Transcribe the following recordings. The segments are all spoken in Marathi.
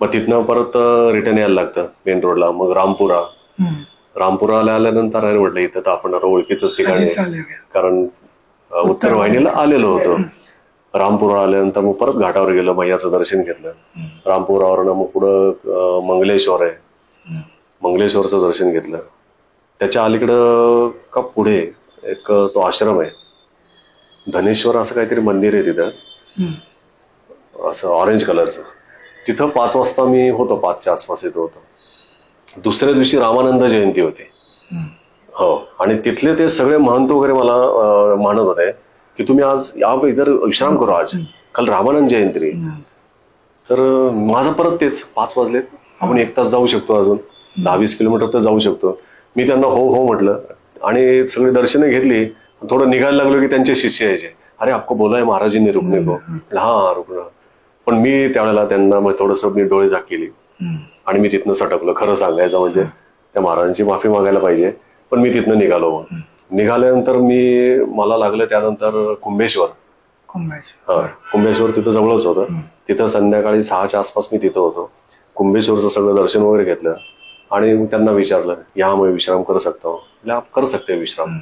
मग तिथनं परत रिटर्न यायला लागतं मेन रोडला. मग रामपुराला आल्यानंतर अरे म्हटलं इथं तर आपण आता ओळखीच ठिकाणी, कारण उत्तर वाहिनीला आलेलो होतो. रामपुरा आल्यानंतर मग परत घाटावर गेलो, मैयाचं दर्शन घेतलं. रामपुरावरनं मग पुढं मंगलेश्वर आहे, मंगलेश्वरचं दर्शन घेतलं. त्याच्या अलीकडं का पुढे एक तो आश्रम आहे धनेश्वर असं काहीतरी मंदिर आहे तिथं, असं ऑरेंज कलरचं. तिथं 5 वाजता मी होतो, 5च्या आसपास येतो होतो. दुसऱ्या दिवशी रामानंद जयंती होती. हो, आणि तिथले ते सगळे महंत वगैरे मला म्हणत होते की तुम्ही आज या इतर विश्राम करू, आज काल रामानंद जयंती. तर माझं परत तेच 5 वाजलेत, आपण 1 तास जाऊ शकतो, अजून 10-20 किलोमीटर तर जाऊ शकतो. मी त्यांना हो हो म्हटलं आणि सगळी दर्शनं घेतली. थोडं निघायला लागलो की त्यांचे शिष्य यायचे, अरे आपको बोला आहे महाराजींनी रुकणे को. हा रुकणं. पण मी त्यावेळेला त्यांना मग थोडंसं मी डोळे झाक केली आणि मी तिथनं सटकलो. खरं सांगायचं म्हणजे त्या महाराजांची माफी मागायला पाहिजे, पण मी तिथनं निघालो. मग निघाल्यानंतर मला लागलं त्यानंतर कुंभेश्वर. कुंभेश्वर तिथं जवळच होतं. तिथं संध्याकाळी 6च्या आसपास मी तिथं होतो. कुंभेश्वरचं सगळं दर्शन वगैरे घेतलं आणि त्यांना विचारलं या मैं विश्राम कर सकता हूँ. आप कर सकते विश्राम.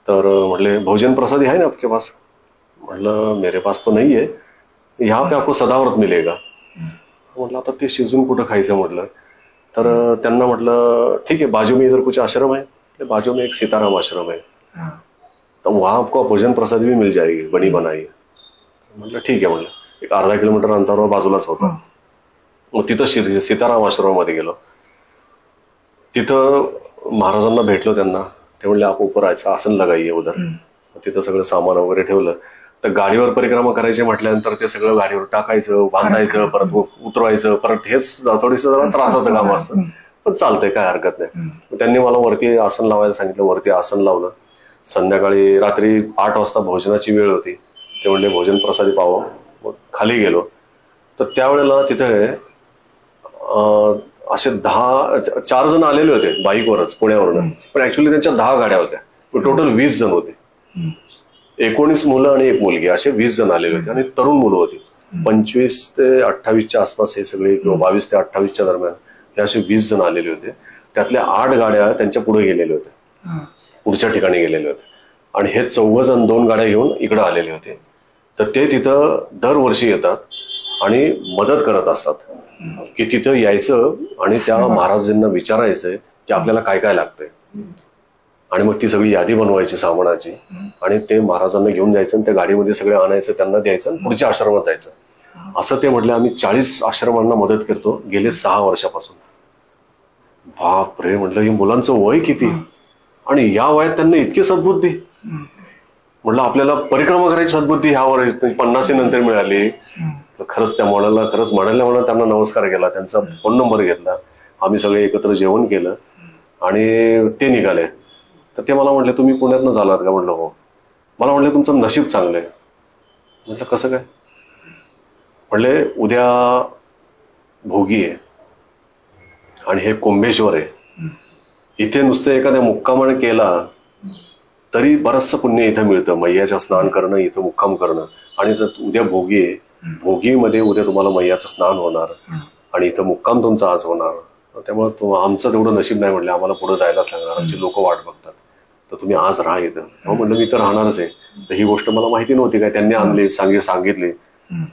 तर म्हटले भोजन प्रसादी है ना आपके पास. म्हटलं मेरे पास तो नहीं है, यहाँ पे आपको सदाव्रत मिलेगा. म्हटलं आता ते शिजून कुठं खायचं म्हटलं. तर त्यांना म्हटलं ठीक है, बाजू में इधर कुछ आश्रम है, बाजू में एक सीताराम आश्रम है, तो वहां आपको भोजन प्रसादी भी मिल जाएगी बनी बनाई. म्हटलं ठीक आहे. म्हटलं एक अर्धा किलोमीटर अंतरावर बाजूलाच होता. मग तिथं सीताराम आश्रमामध्ये गेलो. तिथं महाराजांना भेटलो त्यांना. ते म्हणले आप ऊपर आसन लगाइए उधर. तिथं सगळं सामान वगैरे ठेवलं. तर गाडीवर परिक्रमा करायचे म्हटल्यानंतर ते सगळं गाडीवर टाकायचं, बांधायचं, परत उतरवायचं, परत हेच थोडीसं जरा त्रासाचं काम असतं, पण चालतंय, काय हरकत नाही. त्यांनी मला वरती आसन लावायला सांगितलं. वरती आसन लावलं. संध्याकाळी रात्री 8 वाजता भोजनाची वेळ होती. ते म्हणले भोजन प्रसादी पाहावं. मग खाली गेलो. तर त्यावेळेला तिथे असे 4 जण आलेले होते बाईकवरच पुण्यावरून, पण ऍक्च्युली त्यांच्या 10 गाड्या होत्या. टोटल 20 जण होते. 19 मुलं आणि 1 मुलगी, असे 20 जण आलेले होते. आणि तरुण मुलं होती. 25 ते 28च्या आसपास हे सगळे, किंवा 22 ते 28च्या दरम्यान हे असे 20 जण आलेले होते. त्यातल्या 8 गाड्या त्यांच्या पुढे गेलेल्या होत्या, पुढच्या ठिकाणी गेलेले होते. आणि हे 4 जण 2 गाड्या घेऊन इकडे आलेले होते. तर ते तिथं दरवर्षी येतात आणि मदत करत असतात की तिथं यायचं आणि त्या महाराजांना विचारायचंय की आपल्याला काय काय लागतंय. आणि मग ती सगळी यादी बनवायची सामानाची आणि ते महाराजांना घेऊन जायचं आणि त्या गाडीमध्ये सगळे आणायचं, त्यांना द्यायचं आणि पुढच्या आश्रमात जायचं. असं ते म्हटलं आम्ही 40 आश्रमांना मदत करतो गेले 6 वर्षापासून. बाप रे म्हटलं, हे मुलांचं वय किती आणि या वयात त्यांना इतकी सद्बुद्धी. म्हटलं आपल्याला परिक्रमा करायची सद्बुद्धी ह्या वर 50 नंतर मिळाली. खरंच त्या मुलाला खरंच म्हणायला त्यांना नमस्कार केला, त्यांचा फोन नंबर घेतला. आम्ही सगळे एकत्र जेवण केलं आणि ते निघाले. तर ते मला म्हटले तुम्ही पुण्यातनं झालात का. म्हटलं हो. मला म्हटलं तुमचं नशीब चांगलं आहे. म्हटलं कसं काय. म्हटले उद्या भोगी आहे आणि हे कुंभेश्वर आहे. इथे नुसतं एखाद्या मुक्कामाने केला तरी बरचसं पुण्य इथं मिळतं. मैयाच्या स्नान करणं, इथं मुक्काम करणं. आणि उद्या भोगी आहे, भोगीमध्ये उद्या तुम्हाला मैयाचं स्नान होणार आणि इथं मुक्काम तुमचा आज होणार. त्यामुळे आमचं तेवढं नशीब नाही. म्हटलं आम्हाला पुढे जायलाच लागणार, आमची लोक वाट बघतात, तर तुम्ही आज राहा इथं. म्हटलं मी तर राहणारच आहे. तर ही गोष्ट मला माहिती नव्हती, काय त्यांनी आणली सांगितली.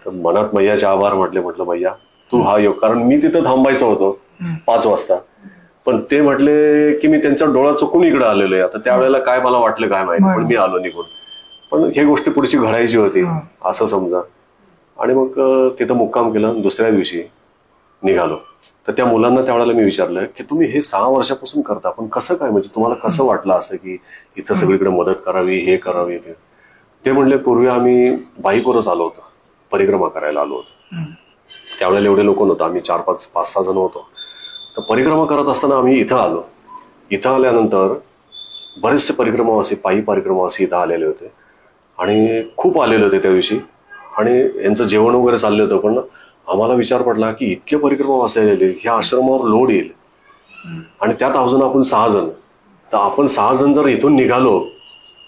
तर मनात मैयाचे आभार म्हटले. म्हटलं मैया तू हा योग, कारण मी तिथं थांबायचं होतो 5 वाजता, पण ते म्हटले की मी त्यांचा डोळा चुकून इकडे आलेलो आहे. आता त्यावेळेला काय मला वाटलं काय माहिती, पण मी आलो निघून. पण ही गोष्ट पुढची घडायची होती असं समजा. आणि मग तिथं मुक्काम केलं. दुसऱ्या दिवशी निघालो. तर त्या मुलांना त्यावेळेला मी विचारलं की तुम्ही हे 6 वर्षापासून करता, पण कसं काय, म्हणजे तुम्हाला कसं वाटलं असं की इथं सगळीकडे मदत करावी, हे करावी ते. ते म्हणले पूर्वी आम्ही बाईकवरच आलो होतो, परिक्रमा करायला आलो होतो. त्यावेळेला एवढे लोक नव्हतं, आम्ही 4-5-6 जण होतो. तर परिक्रमा करत असताना आम्ही इथं आलो. इथं आल्यानंतर बरेचसे परिक्रमावासी, पायी परिक्रमावासी इथं आलेले होते आणि खूप आलेले होते त्या दिवशी. आणि यांचं जेवण वगैरे चाललं होतं. पण आम्हाला विचार पडला की इतके परिक्रमावासी आलेले, ह्या आश्रमावर लोड येईल आणि त्यात अजून आपण 6 जण. तर आपण 6 जण जर इथून निघालो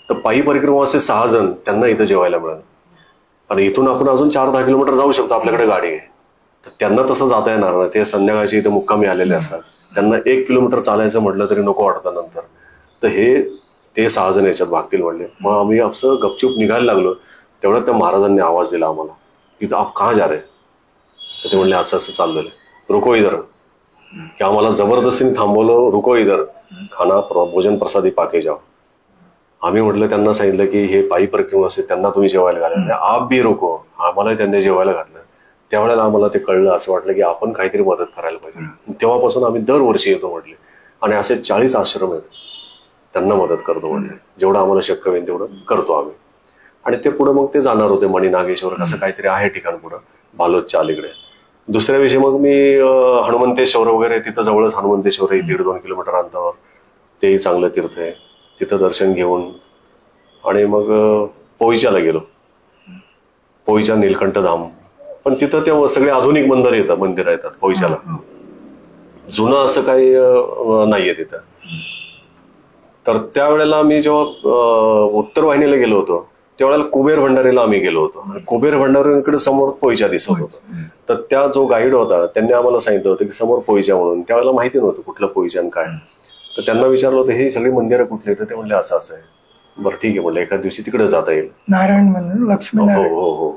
तर पायी परिक्रमावासी 6 जण त्यांना इथं जेवायला मिळालं. आणि इथून आपण अजून 4-10 किलोमीटर जाऊ शकतो, आपल्याकडे गाडी आहे. तर त्यांना तसं जाता येणार नाही, ते संध्याकाळची इथे मुक्कामी आलेले असतात, त्यांना 1 किलोमीटर चालायचं म्हटलं तरी नको वाटतं नंतर. तर ते 6 जण याच्यात भागतील म्हणले. मग आम्ही असं गपचूप निघायला लागलो, तेवढ्यात त्या महाराजांनी आवाज दिला आम्हाला की आप कहाँ जा रहे. तर ते म्हणले असं असं चाललेलं, रुको इधर. की आम्हाला जबरदस्तीने थांबवलं, रुको इधर, खाना भोजन प्रसादी पाके जाओ. आम्ही म्हटलं, त्यांना सांगितलं की हे पायी परिक्रमा असते, त्यांना तुम्ही जेवायला घाला, आप बी रुको. आम्हाला त्यांनी जेवायला घातलं. त्यावेळेला आम्हाला ते कळलं, असं वाटलं की आपण काहीतरी मदत करायला पाहिजे. तेव्हापासून आम्ही दरवर्षी येतो म्हटले, आणि असे 40 आश्रम आहेत, त्यांना मदत करतो म्हटले. जेवढं आम्हाला शक्य होईल तेवढं करतो आम्ही. आणि ते पुढे मग ते जाणार होते मणी नागेश्वर, असं काहीतरी आहे ठिकाण पुढं बालोदच्या अलीकडे. दुसऱ्या दिवशी मग मी हनुमंतेश्वर वगैरे, तिथं जवळच हनुमंतेश्वर आहे 1.5-2 किलोमीटर अंतरावर, तेही चांगलं तीर्थ आहे. तिथं दर्शन घेऊन आणि मग पोईच्याला गेलो, पोईच्या नीलकंठ धाम. पण तिथं ते सगळे आधुनिक मंदिर येतात पोईच्याला, जुनं असं काही नाहीये तिथं. तर त्यावेळेला मी जेव्हा उत्तर वाहिनीला गेलो होतो, त्यावेळेला कुबेर भंडारीला आम्ही गेलो होतो. आणि कुबेर भंडारीकडे समोर पोईच्या दिसत होतं. तर त्या जो गाईड होता त्यांनी आम्हाला सांगितलं होतं की समोर पोईच्या म्हणून. त्यावेळेला माहिती नव्हतं कुठलं पोईच्या आणि काय. तर त्यांना विचारलं होतं ही सगळी मंदिरं कुठली, तर ते म्हणले असं असं आहे. बरं ठीक आहे म्हणलं, एखाद दिवशी तिकडे जाता येईल. नारायण मंदिर, लक्ष्मी. हो,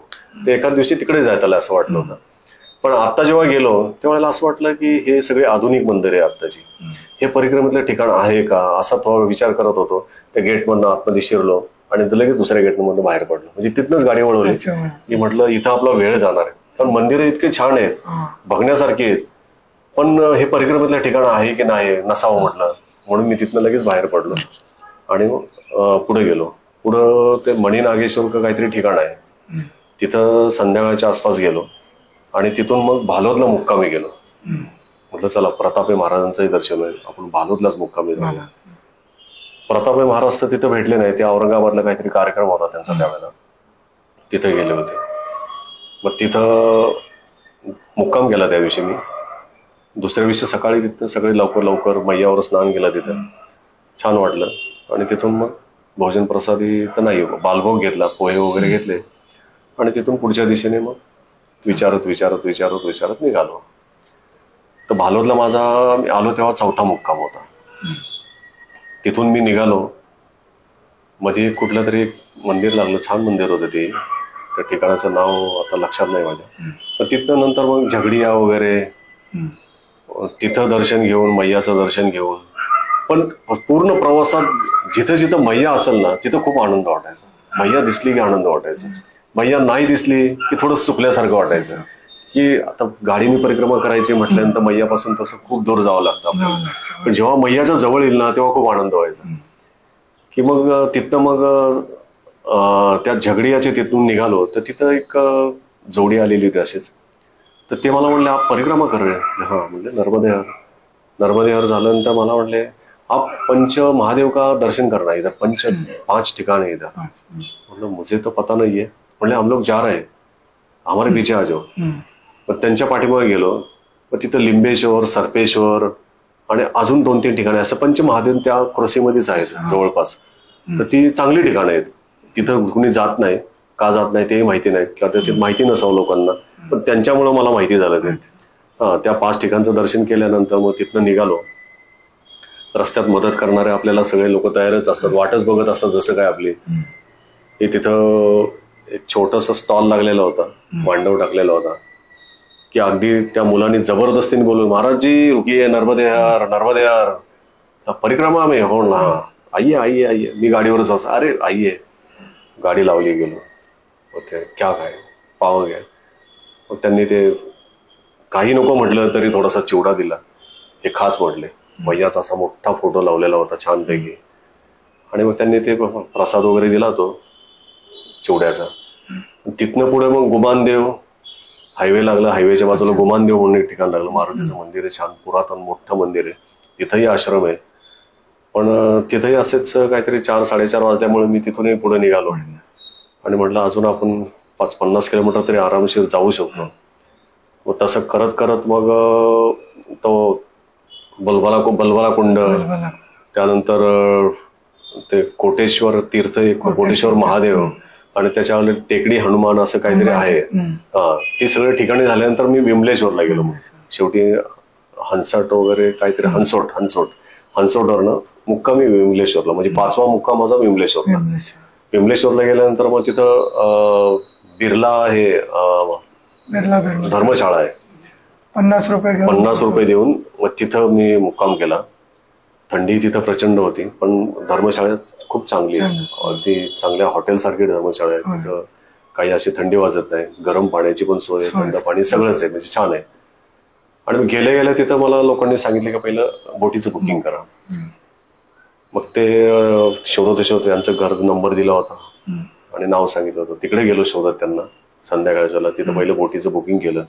ते एखाद दिवशी तिकडे जायला आलं असं वाटलं होतं. पण आता जेव्हा गेलो तेव्हा असं वाटलं की हे सगळे आधुनिक मंदिर आहे आत्ताची, हे परिक्रमेतलं ठिकाण आहे का असा थोडा विचार करत होतो. त्या गेटमधनं आतमध्ये शिरलो आणि लगेच दुसऱ्या गेटमधनं बाहेर पडलो. म्हणजे तिथनच गाडी वळवली की म्हटलं इथं आपला वेळ जाणार आहे. पण मंदिरं इतके छान आहेत, बघण्यासारखी आहेत, पण हे परिक्रमेतलं ठिकाण आहे की नाही नसावं म्हटलं. म्हणून मी तिथनं लगेच बाहेर पडलो आणि पुढे गेलो. पुढं ते मणी नागेश्वर काहीतरी ठिकाण आहे, तिथं संध्याकाळच्या आसपास गेलो आणि तिथून मग भालोदला मुक्कामी गेलो. म्हटलं चला प्रतापे महाराजांचंही दर्शन होईल, आपण भालोदलाच मुक्कामी जाऊया. प्रतापे महाराज तर तिथं भेटले नाही, ते औरंगाबादला काहीतरी कार्यक्रम होता त्यांचा त्यावेळेला, तिथं गेले होते. मग तिथं मुक्काम केला त्या दिवशी मी. दुसऱ्या दिवशी सकाळी तिथं सगळे लवकर मैयावर स्नान केलं, तिथं छान वाटलं. आणि तिथून मग भोजन प्रसादी तर नाही, बालभोग घेतला, पोहे वगैरे घेतले आणि तिथून पुढच्या दिशेने मग विचारत निघालो. तर भालोदला माझा आलो तेव्हा 4था मुक्काम होता. तिथून मी निघालो, मध्ये कुठलं तरी एक मंदिर लागलं, छान मंदिर होतं ते, त्या ठिकाणाचं नाव आता लक्षात नाही माझ्या. पण तिथनं नंतर मग झगडिया वगैरे, तिथं दर्शन घेऊन, मैयाचं दर्शन घेऊन. पण पूर्ण प्रवासात जिथं जिथं मैया असेल ना तिथं खूप आनंद वाटायचा. मैया दिसली की आनंद वाटायचा, मैया नाही दिसली की थोडं चुकल्यासारखं वाटायचं. की आता गाडीने परिक्रमा करायची म्हटल्यानंतर मैयापासून तसं खूप दूर जावं लागतं आपल्याला. पण जेव्हा मैयाच्या जवळ येईल ना तेव्हा खूप आनंद व्हायचा. की मग तिथनं मग त्या झगडियाचे तिथून निघालो तर तिथं एक जोडी आलेली होती असेच. तर ते मला म्हणले आप परिक्रमा कर रहे. हा म्हणले नर्मदेहर झाल्यानंतर मला म्हणले आप पंच महादेव का दर्शन करना है इधर, 5 ठिकाण है इधर. म्हणलं मुझे तो पता नहीं है. म्हणले हम लोग जा रहे हैं, हमारे पीछे आ जाओ. मग त्यांच्या पाठीमागे गेलो. मग तिथं लिंबेश्वर, सर्पेश्वर आणि अजून 2-3 ठिकाणे असं पंचमहादेव त्या कृषीमध्येच आहेत जवळपास. तर ती चांगली ठिकाणं आहेत, तिथं कुणी जात नाही. का जात नाही ते माहिती नाही किंवा त्याची माहिती नसावं लोकांना, पण त्यांच्यामुळे मला माहिती झालं ते. त्या 5 ठिकाणचं दर्शन केल्यानंतर मग तिथनं निघालो. रस्त्यात मदत करणारे आपल्याला सगळे लोक तयारच असतात, वाटच बघत असतात जसं काय आपली. हे तिथं एक छोटस स्टॉल लागलेला होता, मांडव टाकलेला होता की अगदी त्या मुलांनी जबरदस्तीने बोलून महाराजजी रुकिये, नर्मदेहर परिक्रमा में हो ना, आइये. मी गाडीवरच असं अरे आइये, गाडी लावली, गेलो. ओके क्या काय पाव घ्या. मग त्यांनी ते काही नको म्हटलं तरी थोडासा चिवडा दिला. हे खास म्हटले. मैयाचा असा मोठा फोटो लावलेला होता छानपैकी. आणि मग त्यांनी ते प्रसाद वगैरे दिला तो चिवड्याचा. तिथनं पुढे मग गुमानदेव हायवे लागला, हायवेच्या बाजूला गुमानदेव म्हणून एक ठिकाण लागलं. मारुतीचं मंदिर आहे, छान पुरातन मोठं मंदिर आहे. तिथंही आश्रम आहे. पण तिथंही असेच काहीतरी 4-4:30 वाजल्यामुळे मी तिथूनही पुढे निघालो आणि म्हटलं अजून आपण 50 किलोमीटर तरी आरामशीर जाऊ शकतो. मग तसं करत करत मग तो बलबला कुंड, त्यानंतर ते कोटेश्वर तीर्थ, कोटेश्वर महादेव, आणि त्याच्यावर टेकडी हनुमान असं काहीतरी आहे. ती सगळ्या ठिकाणी झाल्यानंतर मी विमलेश्वरला गेलो. मग शेवटी हंसट वगैरे काहीतरी हंसोटवरनं मुक्कामी विमलेश्वरला, म्हणजे 5वा मुक्काम माझा विमलेश्वरला. विमलेश्वरला गेल्यानंतर मग तिथं बिर्ला आहे धर्मशाळा आहे. 50 रुपये देऊन मग तिथं मी मुक्काम केला. थंडी तिथं प्रचंड होती, पण धर्मशाळा खूप चांगली आहे. अगदी चांगल्या हॉटेल सारखी धर्मशाळा आहे. तिथं काही अशी थंडी वाजत नाही. गरम पाण्याची पण सोय आहे, थंड पाणी सगळंच आहे, म्हणजे छान आहे. आणि गेल्या तिथं मला लोकांनी सांगितलं की पहिलं बोटीचं बुकिंग करा. मग ते शोधत त्यांचं घर नंबर दिला होता आणि नाव सांगितलं होतं. तिकडे गेलो शोधत त्यांना संध्याकाळच्या. तिथं पहिलं बोटीचं बुकिंग केलं.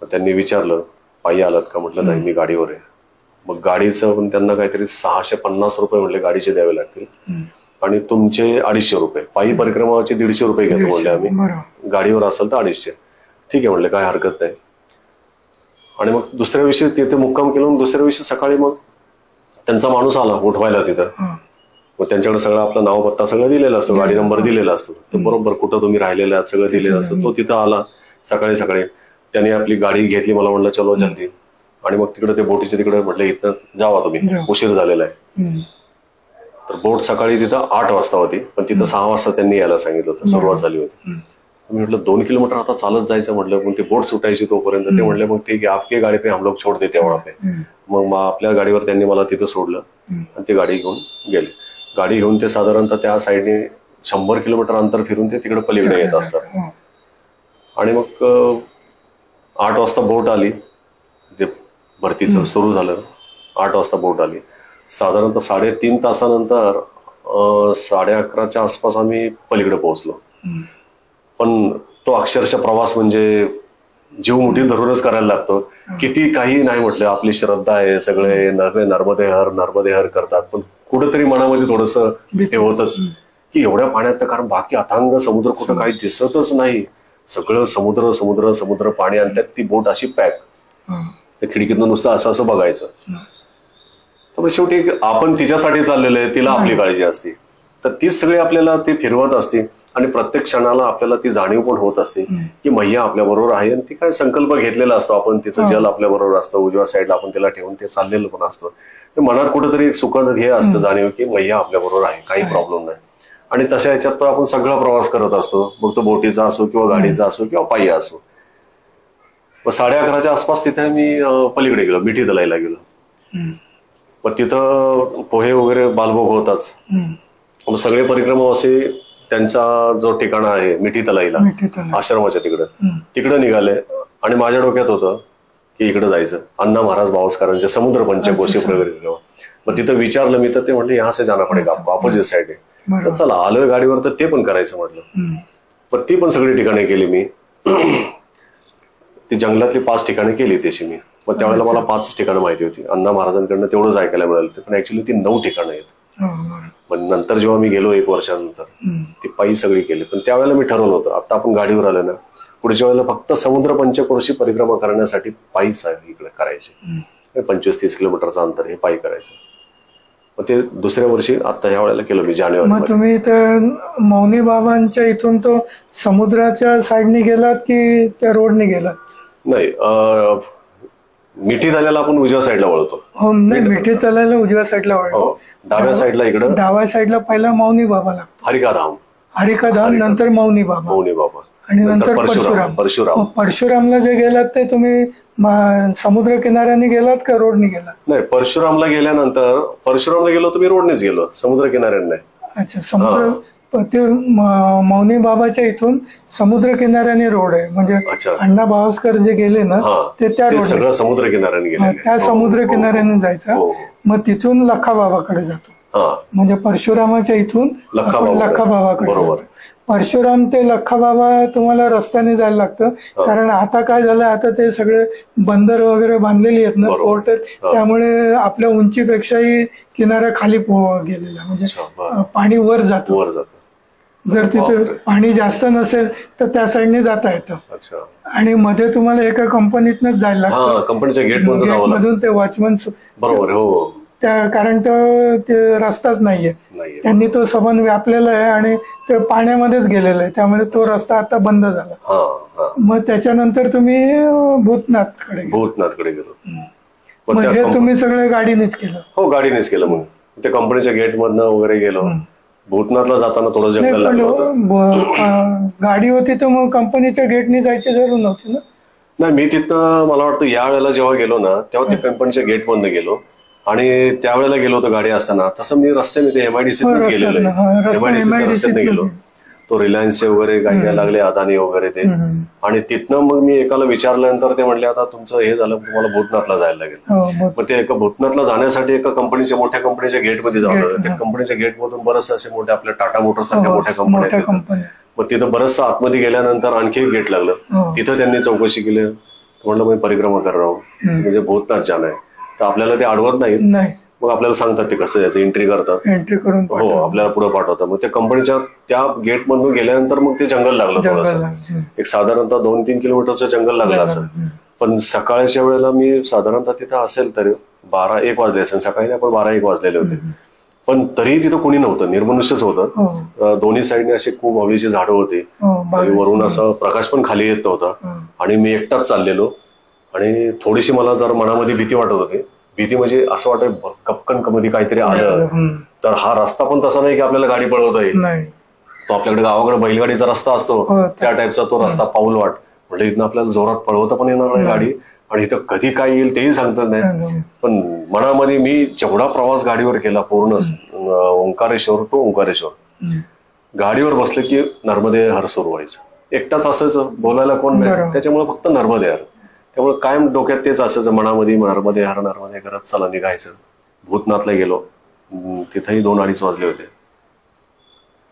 मग त्यांनी विचारलं पायी आलात का? म्हटलं नाही, मी गाडीवर आहे. मग गाडीचं पण त्यांना काहीतरी 650 रुपये म्हणले गाडीचे द्यावे लागतील, आणि तुमचे 250 रुपये. पायी परिक्रमाचे 150 रुपये घेतो म्हणले आम्ही, गाडीवर असेल तर 250. ठीक आहे म्हणले, काय हरकत नाही. आणि मग दुसऱ्या दिवशी तिथे मुक्काम केलं. दुसऱ्या दिवशी सकाळी मग त्यांचा माणूस आला उठवायला तिथं. मग त्यांच्याकडे सगळं आपलं नाव पत्ता सगळं दिलेलं असतं, गाडी नंबर दिलेला असतो. तर बरोबर कुठं तुम्ही राहिलेले आहात सगळं दिलेलं असतं. तो तिथं आला सकाळी. त्यांनी आपली गाडी घेतली. मला म्हणलं चलो जल्दी. आणि मग तिकडे ते बोटीच्या तिकडे म्हटलं इथं जावा तुम्ही, उशीर झालेला आहे. तर बोट सकाळी तिथं 8 वाजता होती, पण तिथं 6 वाजता त्यांनी यायला सांगितलं होतं, सुरुवात झाली होती. मी म्हटलं 2 किलोमीटर आता चालत जायचं म्हटलं, पण ती बोट सुटायची तोपर्यंत. ते म्हणले मग ठीक आहे, आपकी गाडी पे हम लोग छोड देते वहां पे. मग आपल्या गाडीवर त्यांनी मला तिथं सोडलं आणि ते गाडी घेऊन गेले. गाडी घेऊन ते साधारणतः त्या साईडने 100 किलोमीटर अंतर फिरून ते तिकडे पलीकडे येत असतात. आणि मग 8 वाजता बोट आली. ते भरतीचं सुरू झालं. 8 वाजता बोट आली. साधारणतः 3.5 तासानंतर 11:30च्या आसपास आम्ही पलीकडे पोहोचलो. पण तो अक्षरशः प्रवास म्हणजे जीव मुठीत धरूनच करायला लागतो. किती काही नाही म्हटलं, आपली श्रद्धा आहे, सगळे नर्मदे हर करतात, पण कुठेतरी मनामध्ये थोडस हे होतच की एवढ्या पाण्यात, कारण बाकी अथांग समुद्र कुठं काही दिसतच नाही. सगळं समुद्र पाणी, आणि त्यात ती बोट अशी पॅक. त्या खिडकीतनं नुसतं असं बघायचं. तर शेवटी आपण तिच्यासाठी चाललेलं आहे, तिला आपली काळजी असते. तर तीच सगळी आपल्याला ती फिरवत असते. आणि प्रत्येक क्षणाला आपल्याला ती जाणीव पण होत असते की मैया आपल्या बरोबर आहे. आणि ती काय संकल्प घेतलेला असतो आपण, तिचं जल आपल्या बरोबर असतं, उजव्या साईडला आपण तिला ठेवून ते चाललेलं पण असतं. मनात कुठेतरी एक सुखद हे असतं जाणीव की मैया आपल्या बरोबर आहे, काही प्रॉब्लेम नाही. आणि तशा ह्याच्यात तो आपण सगळा प्रवास करत असतो, मग तो बोटीचा असो किंवा गाडीचा असो किंवा पायी असो. मग 11:30च्या आसपास तिथे मी पलीकडे गेलो, मिठी तलाईला गेलो. मग तिथं पोहे वगैरे बालभोग होताच. मग सगळे परिक्रमावासी त्यांचा जो ठिकाण आहे मिठी तलाईला, आश्रमाच्या तिकडे निघाले. आणि माझ्या डोक्यात होतं की इकडे जायचं, अण्णा महाराज भावस्करांचे समुद्र पंचकोशी परिक्रमा. मग तिथं विचारलं मी, तर ते म्हटलं यहाँ से जाना पडेगा, ऑपोजिट साईड आहे. तर चला आलोय गाडीवर, तर ते पण करायचं म्हटलं. पण ती पण सगळी ठिकाणे केली मी. ती जंगलातली 5 ठिकाणे केली तशी मी. मग त्यावेळेला मला 5 ठिकाणं माहिती होती. अण्णा महाराजांकडनं तेवढंच ऐकायला मिळालं, पण ऍक्च्युली ती 9 ठिकाणं आहेत. पण नंतर जेव्हा मी गेलो 1 वर्षानंतर ती पायी सगळी केली. पण त्यावेळेला मी ठरवलं होतं, आता आपण गाडीवर आलो ना, पुढच्या वेळेला फक्त समुद्र पंचकोशी परिक्रमा करण्यासाठी पायीच इकडे करायचे. 25-30 किलोमीटरचं अंतर हे पायी करायचं. मग ते दुसऱ्या वर्षी आता ह्या वेळेला केलं मी जानेवारी. मग तुम्ही तर मौनी बाबांच्या इथून तो समुद्राच्या साईडने गेलात की त्या रोडने गेलात? नाही, मिठी तलायला आपण उजव्या साईडला वळतो. हो, नाही, मिठी तलायला उजव्या साईडला वळतो. डाव्या साईडला इकडं डाव्या साईडला पहिला मौनी बाबा लागतो, हरिकाधाम, नंतर मौनी बाबा, आणि नंतर परशुरामला जे गेलात ते तुम्ही समुद्र किनाऱ्याने गेलात का रोडने गेलात? नाही, परशुरामला गेलो तुम्ही रोडनेच गेलो, समुद्र किनाऱ्याने नाही. अच्छा, ते मौनी बाबाच्या इथून समुद्र किनाऱ्याने रोड आहे, म्हणजे अण्णा भावस्कर जे गेले ना ते त्या रोड, सगळं समुद्र किनाऱ्याने गेले, त्या समुद्र किनाऱ्याने जायचं. मग तिथून लखा बाबाकडे जातो, म्हणजे परशुरामाच्या इथून लखा बाबाकडे. परशुराम ते लखा बाबा तुम्हाला रस्त्याने जायला लागतं, कारण आता काय झालं, आता ते सगळे बंदर वगैरे बांधलेली आहेत ना, पोर्ट आहेत, त्यामुळे आपल्या उंचीपेक्षाही किनारा खाली गेलेला, म्हणजे पाणी वर जातं. जर तिथे पाणी जास्त नसेल तर त्या साईडने जाता येतं. आणि मध्ये तुम्हाला एका कंपनीतनच जायला लागतं, कंपनीच्या गेटमधून ते वॉचमन, बरोबर, हो, त्या कारण ते रस्ताच नाहीये, नाहीये. त्यांनी तो सबंध व्यापलेला आहे आणि ते पाण्यामध्येच गेलेला आहे, त्यामुळे तो रस्ता आता बंद झाला. मग त्याच्यानंतर तुम्ही भूतनाथकडे गेलो. मग हे तुम्ही सगळं गाडीनेच केलं? हो, गाडीनेच केलं. मग ते कंपनीच्या गेट मधनं वगैरे गेलो. भूतनाथला जाताना थोडं जंगल लागलं होतं. गाडी होती तर मग कंपनीच्या गेटने जायची जरूर नव्हती ना? नाही, मी तिथं मला वाटतं या वेळेला जेव्हा गेलो ना तेव्हा ते कंपनीच्या गेट मधनं गेलो आणि त्यावेळेला गेलो होतो गाडी असताना. तसं मी रस्त्याने ते MIDCतच गेलेलो आहे. MIDC रस्त्याने गेलो. तो रिलायन्सचे वगैरे काय लागले, अदानी वगैरे ते. आणि तिथनं मग मी एकाला विचारल्यानंतर ते म्हणले आता तुमचं हे झालं, तुम्हाला भूतनाथला जायला लागेल. मग ते एका भूतनाथला जाण्यासाठी एका मोठ्या कंपनीच्या गेटमध्ये जावं लागलं. त्या कंपनीच्या गेटमधून बरेचसे असे मोठे आपल्या टाटा मोटर्स सारख्या मोठ्या कंपन्या. मग तिथं बरंचसं आतमध्ये गेल्यानंतर आणखी एक गेट लागलं. तिथं त्यांनी चौकशी केली. म्हणलं मी परिक्रमा करणार म्हणजे भूतनाथ जाणं आहे, तर आपल्याला ते अडवत नाही. मग आपल्याला सांगतात ते कसं यायचं, एंट्री करतात. हो, आपल्याला पुढे पाठवतात. मग त्या कंपनीच्या त्या गेट मधून गेल्यानंतर मग ते जंगल लागलं थोडंसं. एक साधारणतः 2-3 किलोमीटरचं जंगल लागलं असं. पण सकाळच्या वेळेला मी साधारणतः तिथं असेल तरी 12-1 वाजले असेल. सकाळी नाही, पण 12-1 वाजलेले होते. पण तरीही तिथं कोणी नव्हतं, निर्मनुष्यच होतं. दोन्ही साईडने अशी खूप आवळीची झाडं होती आणि वरून असं प्रकाश पण खाली येत होता. आणि मी एकटाच चाललेलो आणि थोडीशी मला जर मनामध्ये भीती वाटत होती. भीती म्हणजे असं वाटत कपकन मध्ये काहीतरी आलं तर हा रस्ता पण तसा नाही की आपल्याला गाडी पळवता येईल. तो आपल्याकडे गावाकडे बैलगाडीचा रस्ता असतो त्या टाईपचा तो रस्ता, पाऊल वाट. म्हणजे इथनं आपल्याला जोरात पळवता पण येणार नाही गाडी आणि इथं कधी काय येईल तेही सांगता नाही. पण मनामध्ये मी जेवढा प्रवास गाडीवर केला पूर्ण ओंकारेश्वर टू ओंकारेश्वर, गाडीवर बसले की नर्मदे हर सुरू व्हायचं. एकटाच असायचं, बोलायला कोण नाही, त्याच्यामुळे फक्त नर्मदे हर. त्यामुळे कायम डोक्यात तेच असायचं मनामध्ये, नर्मदे हर नर्मदे करत चला निघायचं. भूतनाथला गेलो. तिथंही 2-2:30 वाजले होते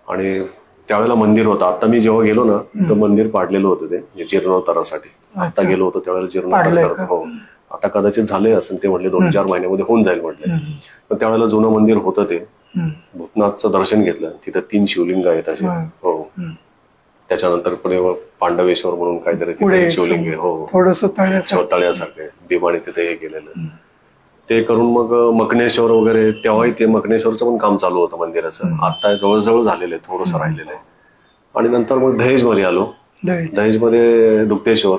आणि त्यावेळेला मंदिर होतं. आता मी जेव्हा गेलो ना तर मंदिर पाडलेलं होतं ते जीर्णोद्धारासाठी. आता गेलो होतो त्यावेळेला जीर्णोद्धार करत. हो, आता कदाचित झाले असेल. ते म्हटले 2-4 महिन्यामध्ये होऊन जाईल म्हटले. पण त्यावेळेला जुनं मंदिर होतं ते. भूतनाथचं दर्शन घेतलं. तिथं 3 शिवलिंग आहेत असे. हो, त्याच्यानंतर पुढे पांडवेश्वर म्हणून काहीतरी तिथे शिवलिंग आहे. हो, तळ्यासारखं भीमाने तिथे हे केलेलं. ते करून मग मकनेश्वर वगैरे, तेव्हाही ते मकनेश्वरचं पण काम चालू होतं मंदिराचं. आता जवळजवळ झालेलं आहे, थोडंसं राहिलेलं आहे. आणि नंतर मग दहेज मध्ये आलो. दहेजमध्ये दुग्धेश्वर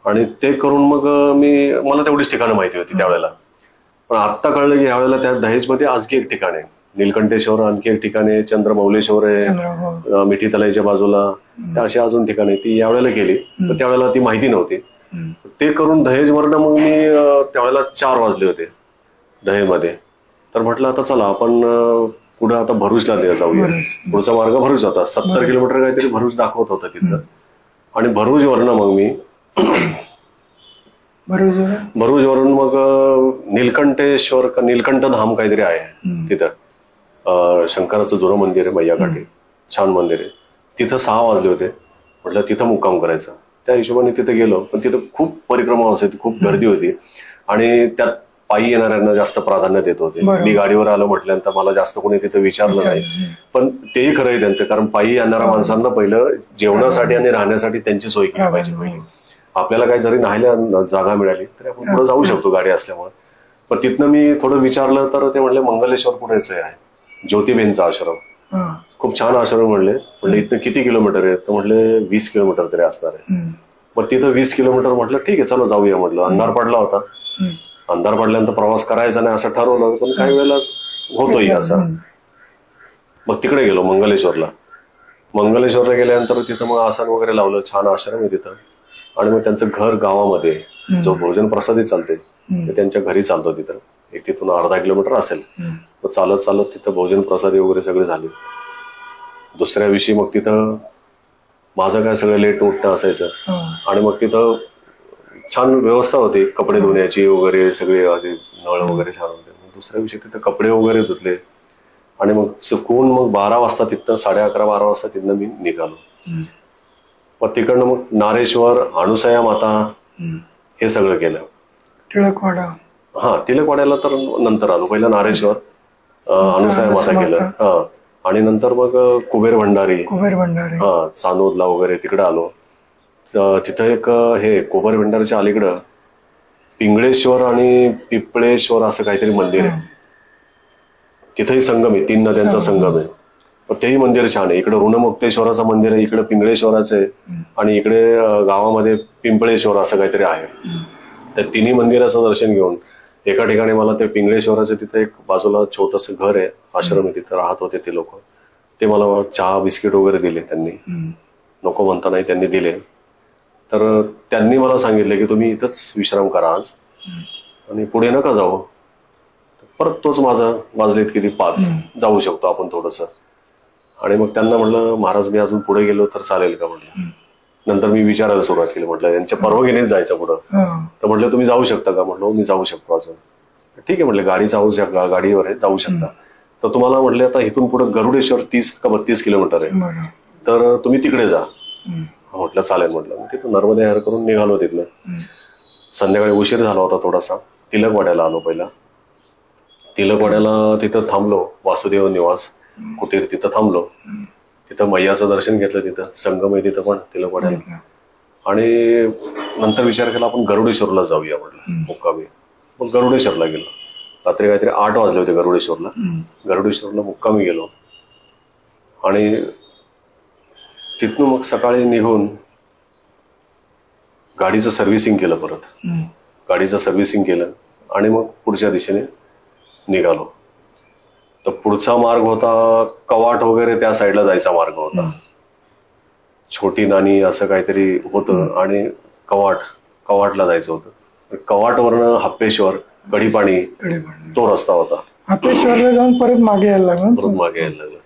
आणि ते करून मग मला तेवढीच ठिकाणं माहिती होती त्यावेळेला. पण आता कळलं की यावेळेला त्या दहेजमध्ये आणखी एक ठिकाण आहे, नीलकंठेश्वर आणखी एक ठिकाण आहे, चंद्रमौलेश्वर आहे, मिठी तलाईच्या बाजूला. अशी अजून ठिकाणे ती यावेळेला केली. त्यावेळेला ती माहिती नव्हती. ते करून दहेजवरनं मग मी त्यावेळेला 4 वाजले होते दहेजमध्ये. तर म्हटलं आता चला आपण पुढे आता भरूचला जाऊया. पुढचा मार्ग भरूच होता. 70 किलोमीटर काहीतरी भरूच दाखवत होतं तिथं. आणि भरूचवरनं मग मी भरूचवरून मग नीलकंठेश्वर का नीलकंठ धाम काहीतरी आहे तिथं. शंकराचं जुनं मंदिर आहे मैयाकाठी, छान मंदिर आहे. तिथं 6 वाजले होते. म्हटलं तिथं मुक्काम करायचा. त्या हिशोबाने तिथे गेलो. पण तिथं खूप परिक्रमा असायची, खूप गर्दी होती आणि त्यात पायी येणाऱ्यांना जास्त प्राधान्य देत होते. मी गाडीवर आलो म्हटल्यानंतर मला जास्त कोणी तिथे विचारलं नाही. पण तेही खरं आहे त्यांचं, कारण पायी येणाऱ्या माणसांना पहिलं जेवणासाठी आणि राहण्यासाठी त्यांची सोय केली पाहिजे पहिली. आपल्याला काही जरी राहायला जागा मिळाली तरी आपण पुढे जाऊ शकतो गाडी असल्यामुळे. पण तिथनं मी थोडं विचारलं तर ते म्हणले मंगलेश्वर पुढेच आहे, ज्योतिबेनचा आश्रम. खूप छान आश्रम म्हणले इथं किती किलोमीटर आहे तर म्हटले 20 किलोमीटर तरी असणार आहे. मग तिथं 20 किलोमीटर म्हटलं ठीक आहे चला जाऊया म्हटलं. अंधार पडला होता. अंधार पडल्यानंतर प्रवास करायचा नाही असं ठरवलं, पण काही वेळेला होतोही असं. मग तिकडे गेलो मंगलेश्वरला. मंगलेश्वरला गेल्यानंतर तिथं मग आसन वगैरे लावलं. छान आश्रम आहे तिथं. आणि मग त्यांचं घर गावामध्ये, जो भोजन प्रसादी चालते ते त्यांच्या घरी चालतो तिथं. एक तिथून अर्धा किलोमीटर असेल. मग चालत चालत तिथं भोजन प्रसादी वगैरे सगळे झाले. दुसऱ्या दिवशी मग तिथं माझं काय सगळं लेट उठणं असायचं. आणि मग तिथं छान व्यवस्था होती कपडे धुण्याची वगैरे, सगळे नळ वगैरे छान होते. दुसऱ्या दिवशी तिथं कपडे वगैरे धुतले आणि मग सुकून मग 12 वाजता तिथनं 11:30-12 वाजता तिथनं मी निघालो. मग तिकडनं मग नारेश्वर, अणुसया माता हे सगळं केलं. टिळकवाडा, टिळकवाड्याला तर नंतर आलो. पहिलं नारेश्वर, अणुसया माता केलं. आणि नंतर मग कुबेर भंडारी, चांदोदला वगैरे तिकडे आलो. तिथं एक हे कुबेर भंडारीच्या अलीकडं पिंगळेश्वर आणि पिपळेश्वर असं काहीतरी मंदिर आहे. तिथेही संगम आहे, 3 नद्यांचा संगम आहे. तेही मंदिर छान आहे. इकडे ऋणमुक्तेश्वराचं मंदिर आहे, इकडे पिंगळेश्वराचं आहे आणि इकडे गावामध्ये पिंपळेश्वर असं काहीतरी आहे. तर तिन्ही मंदिराचं दर्शन घेऊन एका ठिकाणी मला ते पिंगळेश्वराचं तिथे एक बाजूला छोटंसं घर आहे, आश्रम आहे, तिथे राहत होते ते लोक. ते मला चहा बिस्किट वगैरे दिले त्यांनी, नको म्हणता नाही त्यांनी दिले. तर त्यांनी मला सांगितलं की तुम्ही इथंच विश्राम करा आज आणि पुढे नका जाऊ. परत तोच माझा वाजलेत किती 5, जाऊ शकतो आपण थोडंसं. आणि मग त्यांना म्हटलं महाराज मी अजून पुढे गेलो तर चालेल का म्हटलं. नंतर मी विचारायला सुरुवात केली, म्हटलं यांच्या परवानगीनेच जायचं पुढं. तर म्हटलं तुम्ही जाऊ शकता का, म्हटलं मी जाऊ शकतो अजून. ठीक आहे म्हटलं, गाडीवर आहे जाऊ शकता. तर तुम्हाला म्हटलं आता इथून पुढे गरुडेश्वर 30 का 32 किलोमीटर आहे, तर तुम्ही तिकडे जा. म्हटलं चालेल म्हटलं. तिथं नर्मदे यार करून निघालो तिथलं. संध्याकाळी उशीर झाला होता थोडासा. तिलकवाड्याला आलो पहिला. तिलकवाड्याला तिथं थांबलो, वासुदेव निवास कुटीर तिथं थांबलो. तिथं मैयाचं दर्शन घेतलं, तिथं संगम आहे तिथं पण तिलकवाड्याला. आणि नंतर विचार केला आपण गरुडेश्वरला जाऊया म्हटलं मुक्कामी. मग गरुडेश्वरला गेलो. रात्री काहीतरी 8 वाजले होते गरुडेश्वरला. गरुडेश्वरला मुक्कामी गेलो आणि तिथून मग सकाळी निघून गाडीचं सर्व्हिसिंग केलं. परत गाडीचं सर्व्हिसिंग केलं आणि मग पुढच्या दिशेने निघालो. तर पुढचा मार्ग होता कवाट वगैरे त्या साईडला जायचा मार्ग होता. छोटी नानी असं काहीतरी होतं आणि कवाटला जायचं होतं. कवाटवरनं हप्पेश्वर, गडीपाणी तो रस्ता होता. हप्पेश्वरला जाऊन परत मागे यायला लागलं.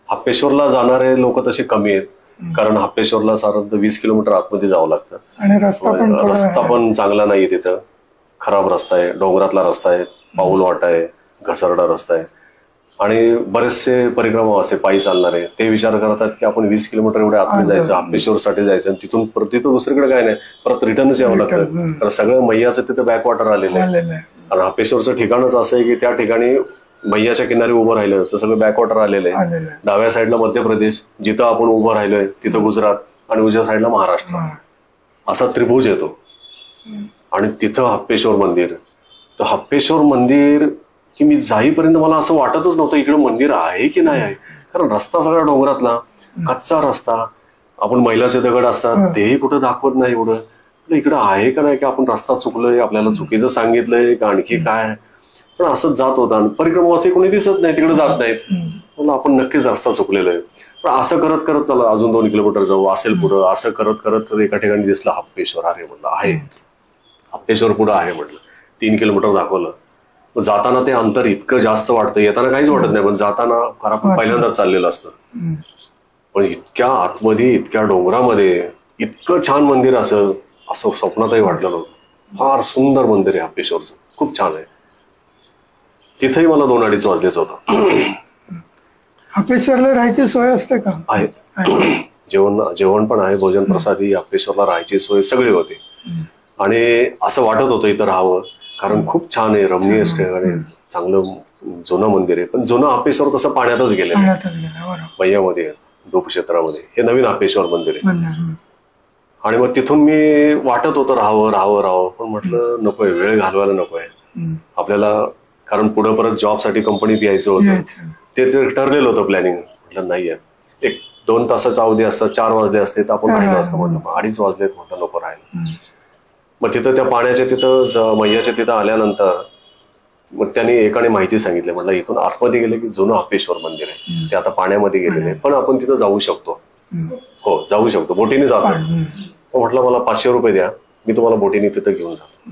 हप्पेश्वरला जाणारे लोक तसे कमी आहेत, कारण हप्पेश्वरला साधारण 20 किलोमीटर आतमध्ये जावं लागतं आणि रस्ता पण चांगला नाही तिथं. खराब रस्ता आहे, डोंगरातला रस्ता आहे, पाऊल वाटा आहे, घसरडा रस्ता आहे. आणि बरेचसे परिक्रमा असे पायी चालणारे ते विचार करतात की आपण 20 किलोमीटर एवढे आतमध्ये जायचं, हप्पेश्वरसाठी जायचं आणि तिथून दुसरीकडे काय नाही, परत रिटर्नच यावं लागतं. कारण सगळं मैयाचं तिथं बॅकवॉटर आलेलं आहे. आणि हप्पेश्वरचं ठिकाणच असं आहे की त्या ठिकाणी मैयाच्या किनारी उभं राहिलं तर सगळं बॅकवॉटर आलेलं आहे. डाव्या साईडला मध्य प्रदेश, जिथं आपण उभं राहिलोय तिथं गुजरात, आणि उजव्या साईडला महाराष्ट्र. असा त्रिभुज येतो. आणि तिथं हप्पेश्वर मंदिर. तर हप्पेश्वर मंदिर की मी जाईपर्यंत मला असं वाटतच नव्हतं इकडे मंदिर आहे की नाही आहे. कारण रस्ता सगळा डोंगरातला, कच्चा रस्ता, आपण मैलाचे दगड असतात तेही कुठं दाखवत नाही एवढं. इकडं आहे का नाही की आपण रस्ता चुकलोय, आपल्याला चुकीचं सांगितलंय का आणखी काय. पण असंच जात होता. परिक्रमा असे कोणी दिसत नाही, तिकडे जात नाहीत. म्हणून आपण नक्कीच रस्ता चुकलेलो आहे. पण असं करत करत चला अजून 2 किलोमीटर जाऊ, असेल पुढं. असं करत करत एका ठिकाणी दिसलं हप्पेश्वर. अरे म्हटलं आहे, हप्पेश्वर पुढं आहे म्हटलं. 3 किलोमीटर दाखवलं. जाताना ते अंतर इतकं जास्त वाटतं, येताना काहीच वाटत नाही, पण जाताना कारण आपण पहिल्यांदाच चाललेलं असतं. पण इतक्या आतमध्ये, इतक्या डोंगरामध्ये इतकं छान मंदिर असं स्वप्नातही वाटलं नव्हतं. फार सुंदर मंदिर आहे हप्पेश्वरचं, खूप छान आहे. तिथेही मला 2-2.5 वाजलेच होतं. हप्पेश्वरला राहायची सोय असते का? आहे, जेवण पण आहे, भोजन प्रसादी, हप्पेश्वरला राहायची सोय सगळी होती. आणि असं वाटत होतं इथं राहावं, कारण खूप छान आहे, रमणीय ठिकाण, चांगलं जुनं मंदिर आहे. पण जुनं हप्पेश्वर तसं पाण्यातच गेलेलं मैयामध्ये, डोप क्षेत्रामध्ये. हे नवीन हप्पेश्वर मंदिर आहे. आणि मग तिथून मी वाटत होतं राहावं, पण म्हटलं नकोय, वेळ घालवायला नकोय आपल्याला. कारण पुढे परत जॉबसाठी कंपनीत यायचं होतं, ते ठरलेलं होतं प्लॅनिंग. म्हटलं नाहीये, 1-2 तासाचा अवधी असतं, 4 वाजले असते तर आपण राहिलो असतं. म्हटलं 2:30 वाजलेत, म्हटलं नको राहायला. मग तिथं त्या पाण्याच्या तिथं मैयाच्या तिथं आल्यानंतर मग त्यांनी एकाने माहिती सांगितली. म्हटलं इथून आतमध्ये गेले की जुनं हप्पेश्वर मंदिर आहे, ते आता पाण्यामध्ये गेलेलं आहे, पण आपण तिथं जाऊ शकतो. हो जाऊ शकतो, बोटीने जातो. म्हटलं मला 500 रुपये द्या, मी तुम्हाला बोटीने तिथं घेऊन जातो.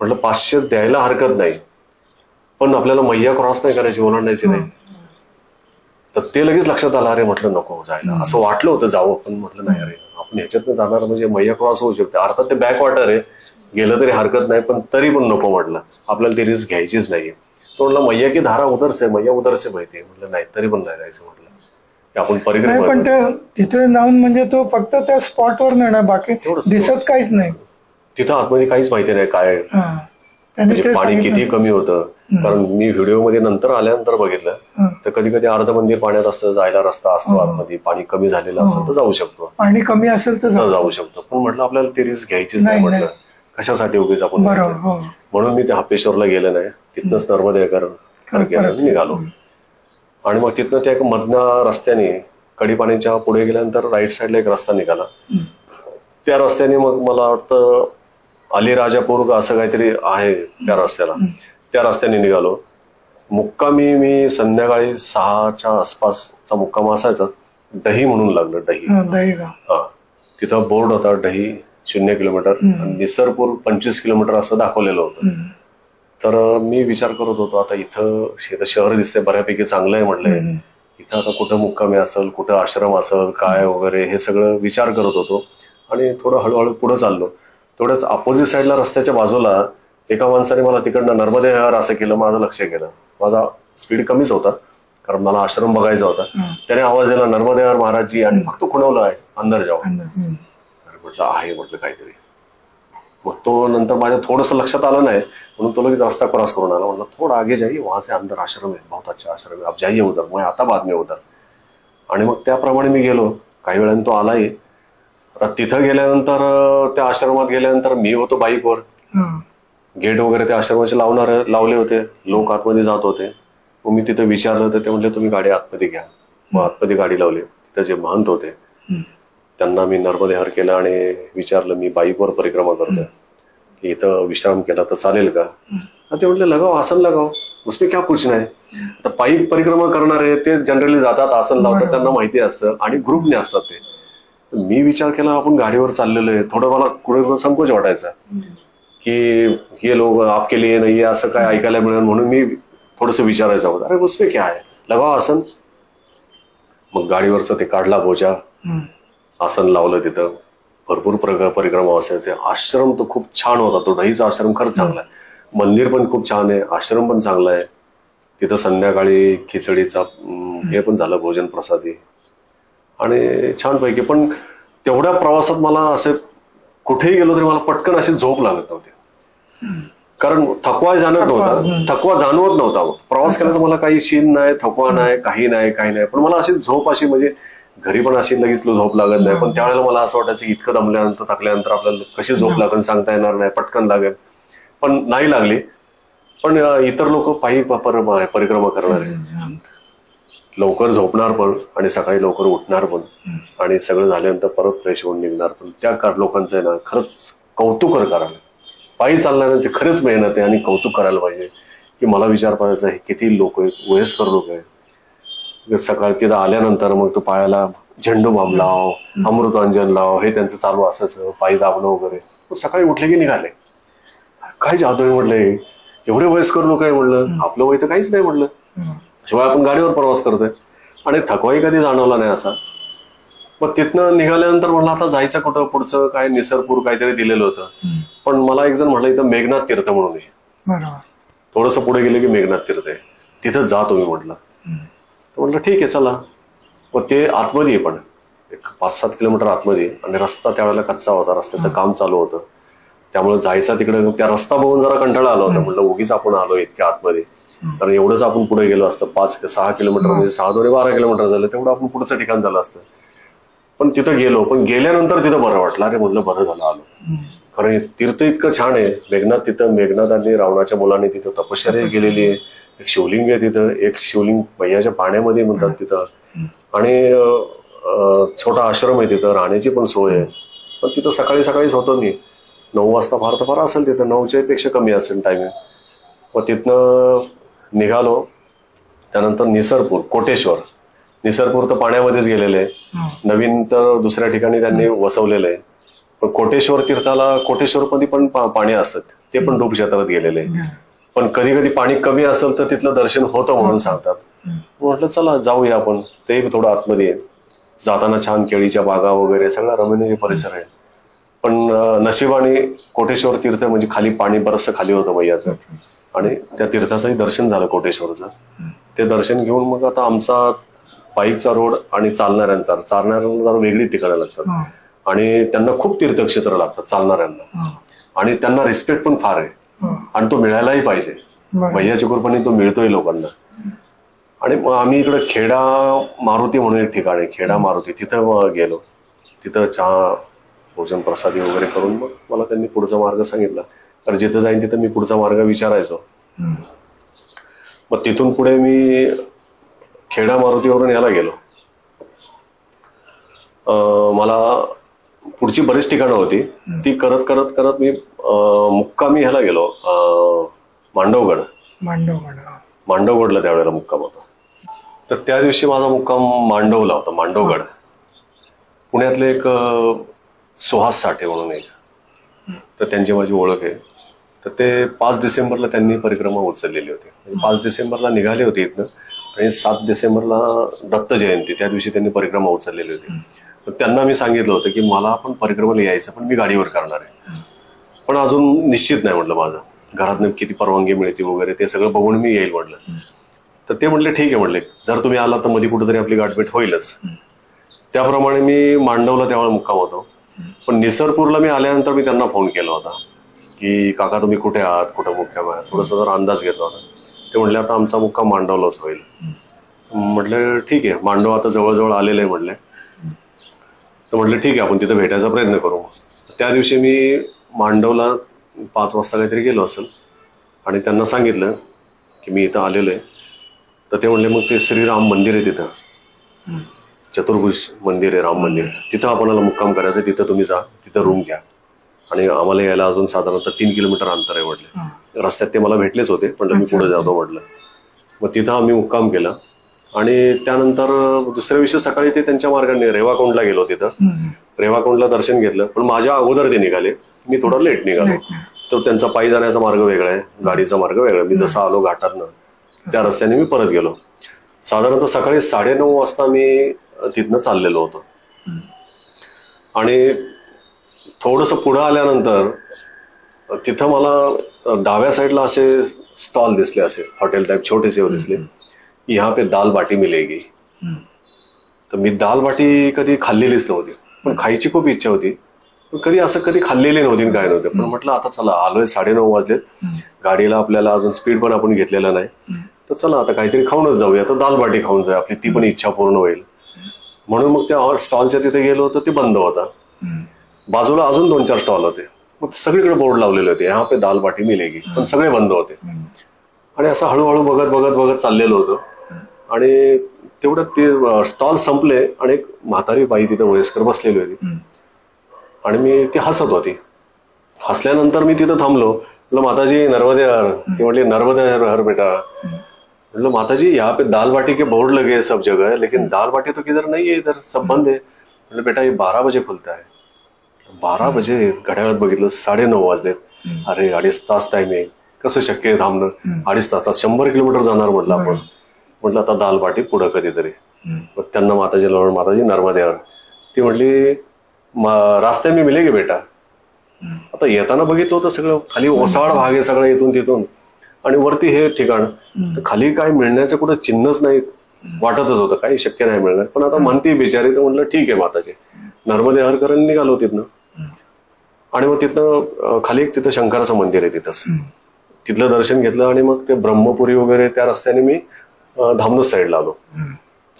म्हटलं 500 द्यायला हरकत नाही, पण आपल्याला मैया क्रॉस नाही करायची, ओलांडायची नाही. तर ते लगेच लक्षात आलं. अरे म्हटलं नको जायला, असं वाटलं होतं जावं, पण म्हटलं नाही, अरे आपण ह्याच्यातनं जाणार म्हणजे मैया क्रॉस होऊ शकते. अर्थात ते बॅक वॉटर आहे, गेलं तरी हरकत नाही, पण तरी पण नको म्हटलं, आपल्याला ती रिस्क घ्यायचीच नाहीये. तो म्हटलं मैया की धारा उदरसे, मैया उदरसे माहितीये. म्हटलं नाही, तरी पण नाही जायचं. म्हटलं आपण परिक्रमा, पण तिथे जाऊन म्हणजे तो फक्त त्या स्पॉटवर नेणार, बाकी दिसत काहीच नाही तिथं आतमध्ये, काहीच माहिती नाही काय म्हणजे पाणी किती कमी होतं. कारण मी व्हिडिओमध्ये नंतर आल्यानंतर बघितलं तर कधी कधी अर्ध मंदिर पाण्यात असतं, जायला रस्ता असतो आतमध्ये, पाणी कमी झालेलं असेल तर जाऊ शकतो, पाणी कमी असेल तर जाऊ शकतो. पण म्हटलं आपल्याला ती रिस्क घ्यायचीच नाही. म्हटलं कशासाठी उगीच आपण, म्हणून मी त्या हप्पेश्वरला गेलं नाही. तिथनंच नर्मदे निघालो. आणि मग तिथनं त्या एक मधल्या रस्त्याने कडीपाणीच्या पुढे गेल्यानंतर राईट साईडला एक रस्ता निघाला. त्या रस्त्याने मग मला वाटतं अलीराजापूर असं काहीतरी आहे त्या रस्त्याला, त्या रस्त्याने निघालो. मुक्कामी मी संध्याकाळी 6च्या आसपासचा मुक्काम असायचाच. डही म्हणून लागलं, डही. हा, तिथं बोर्ड होता डही 0 किलोमीटर, निसरपूर 25 किलोमीटर असं दाखवलेलं होतं. तर मी विचार करत होतो आता इथं शहर दिसतंय बऱ्यापैकी चांगलं आहे म्हटलंय, इथं आता कुठं मुक्कामी असेल, कुठं आश्रम असेल, काय वगैरे हे सगळं विचार करत होतो. आणि थोडं हळूहळू पुढे चाललो. तेवढ्याच अपोजिट साईडला रस्त्याच्या बाजूला एका माणसाने मला तिकडनं नर्मदे विहार असं केलं. माझं लक्ष गेलं. माझा स्पीड कमीच होता कारण मला आश्रम बघायचा होता. त्याने आवाज दिला नर्मदे विहार महाराजजी आणि फक्त खुणवलं आहे अंदर जाऊ. म्हटलं आहे म्हटलं काहीतरी. मग तो नंतर माझ्या थोडंसं लक्षात आलं नाही म्हणून तो लगेच रस्ता क्रॉस करून आला. म्हटलं थोडा आगे जाइए, वहां से अंदर आश्रम है, बहुत अच्छा आश्रम है, आप जाइए उधर, मैं आता बाद में उधर. आणि मग त्याप्रमाणे मी गेलो. काही वेळाने तो आलाही. तिथं गेल्यानंतर त्या आश्रमात गेल्यानंतर मी होतो बाईकवर. गेट वगैरे त्या आश्रमाचे लावले होते. लोक आतमध्ये जात होते. मग मी तिथं विचारलं तर ते म्हटले तुम्ही गाडी आतमध्ये घ्या. मग आतमध्ये गाडी लावली. तिथं जे महंत होते त्यांना मी नर्मदे विहार केलं आणि विचारलं मी बाईकवर परिक्रमा करतोय की इथं विश्राम केला तर चालेल का. ते म्हटले लगाव, आसन लगाव, उसमें क्या पूछना है. आता पायी परिक्रमा करणारे ते जनरली जातात, आसन लावतात, त्यांना माहिती असतं आणि ग्रुपने असतात ते. मी विचार केला आपण गाडीवर चाललेलो आहे. थोडं मला कुठे संकोच वाटायचा की हे लोक आपके लिए नाही असं काय ऐकायला मिळेल म्हणून मी थोडंसं विचारायचं होतं. अरे उसमें क्या आहे, लगाव आसन. मग गाडीवरचं ते काढला बोजा, आसन लावलं. तिथं भरपूर परिक्रमा असेल. ते आश्रम तर खूप छान होता. तो डहीचा आश्रम खरंच चांगला आहे. मंदिर पण खूप छान आहे, आश्रम पण चांगला आहे. तिथं संध्याकाळी खिचडीचा हे पण झालं भोजन प्रसादी आणि छानपैकी. पण तेवढ्या प्रवासात मला असं कुठेही गेलो तरी मला पटकन अशी झोप लागत नव्हती कारण थकवा जाणवत नव्हता. प्रवास करायचा मला काही शीन नाही, थकवा नाही, काही नाही. पण मला अशी झोप अशी म्हणजे घरी पण अशी लगेच झोप लागत नाही. पण त्यावेळेला मला असं वाटायचं इतकं दमल्यानंतर थकल्यानंतर आपल्याला कशी झोप लागेल सांगता येणार नाही, पटकन लागेल. पण नाही लागली. पण इतर लोक पायी परिक्रमा करणार आहे, लवकर झोपणार पण आणि सकाळी लवकर उठणार पण आणि सगळं झाल्यानंतर परत फ्रेश होऊन निघणार. पण त्या लोकांचं आहे ना खरंच कौतुक करायला. पायी चालणाऱ्यांचे खरंच मेहनत आहे आणि कौतुक करायला पाहिजे. की मला विचार करायचा आहे किती लोक आहेत, वयस्कर लोक आहेत. सकाळी तिथं आल्यानंतर मग तो पायाला झेंडू बाम लाव, अमृतांजन लाव, हे त्यांचं चालू असायचं, पायी दाबणं वगैरे. सकाळी उठले की निघाले. काय जादू आहे म्हटलंय, एवढे वयस्कर लोक आहे म्हणलं, आपलं वय तर काहीच नाही म्हणलं, शिवाय आपण गाडीवर प्रवास करतोय आणि थकवाही कधी जाणवला नाही असा. मग तिथनं निघाल्यानंतर म्हणलं आता जायचं कुठं, पुढचं काय निसरपूर काहीतरी दिलेलं होतं. पण मला एक जण म्हटलं इथं मेघनाथ तीर्थ म्हणून आहे, थोडंसं पुढे गेले की मेघनाथ तीर्थ आहे, तिथं जा तुम्ही म्हटलं. म्हटलं ठीक आहे चला. मग ते आतमध्ये आहे पण एक 5-7 किलोमीटर आतमध्ये आणि रस्ता त्यावेळेला कच्चा होता, रस्त्याचं काम चालू होतं. त्यामुळे जायचा तिकडे त्या रस्ता बघून जरा कंटाळा आला होता. म्हटलं उगीच आपण आलो इतक्या आतमध्ये, कारण एवढंच आपण पुढे गेलो असतं 5-6 किलोमीटर म्हणजे 6-2-12 किलोमीटर झालं, तेवढं आपण पुढचं ठिकाण झालं असतं. पण तिथं गेलो, पण गेल्यानंतर तिथं बरं वाटलं. अरे म्हटलं बरं झालं आलो, कारण तीर्थ इतकं छान आहे. मेघनाथ, तिथं मेघनाथांनी रावणाच्या मुलांनी तिथं तपश्चर्या केलेली आहे. एक शिवलिंग आहे तिथं, एक शिवलिंग मैयाच्या पाण्यामध्ये म्हणतात तिथं, आणि छोटा आश्रम आहे तिथं, राहण्याची पण सोय आहे. पण तिथं सकाळीच होतो मी 9 वाजता, फार तर फार असेल तिथं, 9च्या पेक्षा कमी असेल टायमिंग. मग तिथनं निघालो. त्यानंतर निसरपूर, कोटेश्वर. निसरपूर तर पाण्यामध्येच गेलेले आहे, नवीन तर दुसऱ्या ठिकाणी त्यांनी वसवलेलं आहे. पण कोटेश्वर तीर्थाला, कोटेश्वरमध्ये पण पाणी असतात, ते पण डोब क्षेत्रात गेलेले आहे. पण कधी कधी पाणी कमी असेल तर तिथलं दर्शन होतं म्हणून सांगतात. म्हटलं चला जाऊया आपण. ते थोडं आतमध्ये आहे. जाताना छान केळीच्या बागा वगैरे सगळा रमणीय परिसर आहे. पण नशिबाने कोटेश्वर तीर्थ म्हणजे खाली पाणी बरंचसं खाली होतं मैयाचं, आणि त्या तीर्थाचंही दर्शन झालं कोटेश्वरचं. ते दर्शन घेऊन मग आता आमचा बाईकचा रोड आणि चालणाऱ्यांना जरा वेगळी ठिकाणं लागतात आणि त्यांना खूप तीर्थक्षेत्र लागतात चालणाऱ्यांना, आणि त्यांना रिस्पेक्ट पण फार आहे आणि तो मिळायलाही पाहिजे. मैयाच्या कृपेने तो मिळतोय लोकांना. आणि मग आम्ही इकडे खेडा मारुती म्हणून एक ठिकाण आहे, खेडा मारुती, तिथं गेलो. तिथं चहा भोजन प्रसादी वगैरे करून मग मला त्यांनी पुढचा मार्ग सांगितला. तर जिथं जाईन तिथं मी पुढचा मार्ग विचारायचो. मग तिथून पुढे मी खेडा मारुतीवरून याला गेलो. मला पुढची बरीच ठिकाणं होती ती करत करत करत मी मुक्कामी ह्याला गेलो मांडवगडला त्यावेळेला मुक्काम होता. तर त्या दिवशी माझा मुक्काम मांडवला होता. मांडवगड पुण्यातले एक सुहास साठे म्हणून एक, तर त्यांची माझी ओळख आहे. तर ते 5 डिसेंबरला त्यांनी परिक्रमा उचललेली होती. 5 डिसेंबरला निघाले होते इथनं आणि 7 डिसेंबरला दत्त जयंती त्या दिवशी त्यांनी परिक्रमा उचललेली होती. तर त्यांना मी सांगितलं होतं की मला पण परिक्रमाला यायचं, पण मी गाडीवर करणार आहे, पण अजून निश्चित नाही म्हटलं माझं, घरातनं किती परवानगी मिळते वगैरे ते सगळं बघून मी येईल म्हटलं. तर ते म्हटले ठीक आहे म्हटले, जर तुम्ही आला तर मध्ये कुठेतरी आपली गाठभेट होईलच. त्याप्रमाणे मी मांडवला त्यावेळेला मुक्काम होतो. पण निसरपूरला मी आल्यानंतर मी त्यांना फोन केला होता की काका तुम्ही कुठे आहात, कुठं मुक्काम आहे, थोडासा जरा अंदाज घेतला होता. ते म्हटले आता आमचा मुक्काम मांडवलाच होईल. म्हटलं ठीक आहे, मांडव आता जवळजवळ आलेलं आहे म्हटले. तर म्हटलं ठीक आहे आपण तिथं भेटायचा प्रयत्न करू. त्या दिवशी मी मांडवला 5 वाजता काहीतरी गेलो असेल आणि त्यांना सांगितलं की मी इथं आलेलो आहे. तर ते म्हणले मग ते श्रीराम मंदिर आहे तिथं, चतुर्भुज मंदिर आहे, राम मंदिर, तिथं आपल्याला मुक्काम करायचं, तिथं तुम्ही जा, तिथं रूम घ्या आणि आम्हाला यायला अजून साधारणतः 3 किलोमीटर अंतर आहे म्हटले. रस्त्यात ते मला भेटलेच होते, म्हटलं मी पुढे जातो म्हटलं. मग तिथं आम्ही मुक्काम केला आणि त्यानंतर दुसऱ्या दिवशी सकाळी ते त्यांच्या मार्गाने रेवाकोंडला गेलो. तिथं रेवाकोंडला दर्शन घेतलं, पण माझ्या अगोदर ते निघाले, मी थोडा लेट निघालो. तर त्यांचा पायी जाण्याचा मार्ग वेगळा आहे, गाडीचा मार्ग वेगळा. मी जसं आलो घाटातनं त्या रस्त्याने मी परत गेलो. साधारणतः सकाळी 9:30 वाजता मी तिथनं चाललेलो होतो. आणि थोडस पुढं आल्यानंतर तिथं मला डाव्या साईडला असे स्टॉल दिसले, असे हॉटेल टाईप छोटेसे दिसले. यहाँ पे दाल बाटी मिलेगी. तर मी दाल बाटी कधी खाल्लेलीच नव्हती, पण खायची खूप इच्छा होती, पण कधी खाल्लेली नव्हती, काय नव्हते. पण म्हटलं आता चला आलोय, 9:30 वाजलेत, गाडीला आपल्याला अजून स्पीड पण आपण घेतलेला नाही, तर चला आता काहीतरी खाऊनच जाऊया, तर दाल बाटी खाऊन जाऊया, आपली ती पण इच्छा पूर्ण होईल. म्हणून मग त्या स्टॉलच्या तिथे गेलो तर ते बंद होता. बाजूला अजून 2-4 स्टॉल होते, मग सगळीकडे बोर्ड लावलेले होते यहाँ पे दाल बाटी मिलेगी, पण सगळे बंद होते. आणि असं हळूहळू बघत चाललेलो होतो. आणि तेवढ्यात ते स्टॉल संपले आणि एक म्हातारी बाई तिथे वयस्कर बसलेली होती आणि मी ती हसत होती. हसल्यानंतर मी तिथं थांबलो, म्हटलं माताजी नर्मदे हर. ती म्हटली नर्मदे हर बेटा. म्हटलं माताजी यहाँ पे दाल बाटी के बोर्ड लगे हैं सब जगह, लेकिन दाल बाटी तो किधर नहीं है, इधर सब बंद है. म्हटलं बेटा ये 12 बजे खुलता है. 12 बजे घड्याळात बघितलं, 9:30 वाजलेत. अरे 2.5 तास टाइम आहे, कसं शक्य आहे थांबणं? 2.5 तासात 100 किलोमीटर जाणार म्हटलं आपण. म्हटलं आता दाल बाटी पुढं कधीतरी. मग त्यांना माताजी नर्मदे हर. ती म्हटली रास्ते मी मिलेगे बेटा. आता येताना बघितलं होतं सगळं खाली ओसाड भाग आहे सगळं इथून तिथून, आणि वरती हे ठिकाण, तर खाली काय मिळण्याचं कुठं चिन्हच नाही, वाटतच होतं काही शक्य नाही मिळणार. पण आता म्हणते बिचारी, तर म्हटलं ठीक आहे माताजी, नर्मदे हर करून निघालो तिथनं. आणि मग तिथनं खाली एक तिथं शंकराचं मंदिर आहे, तिथलं दर्शन घेतलं आणि मग ते ब्रह्मपुरी वगैरे त्या रस्त्याने मी धामणोद साईडला आलो.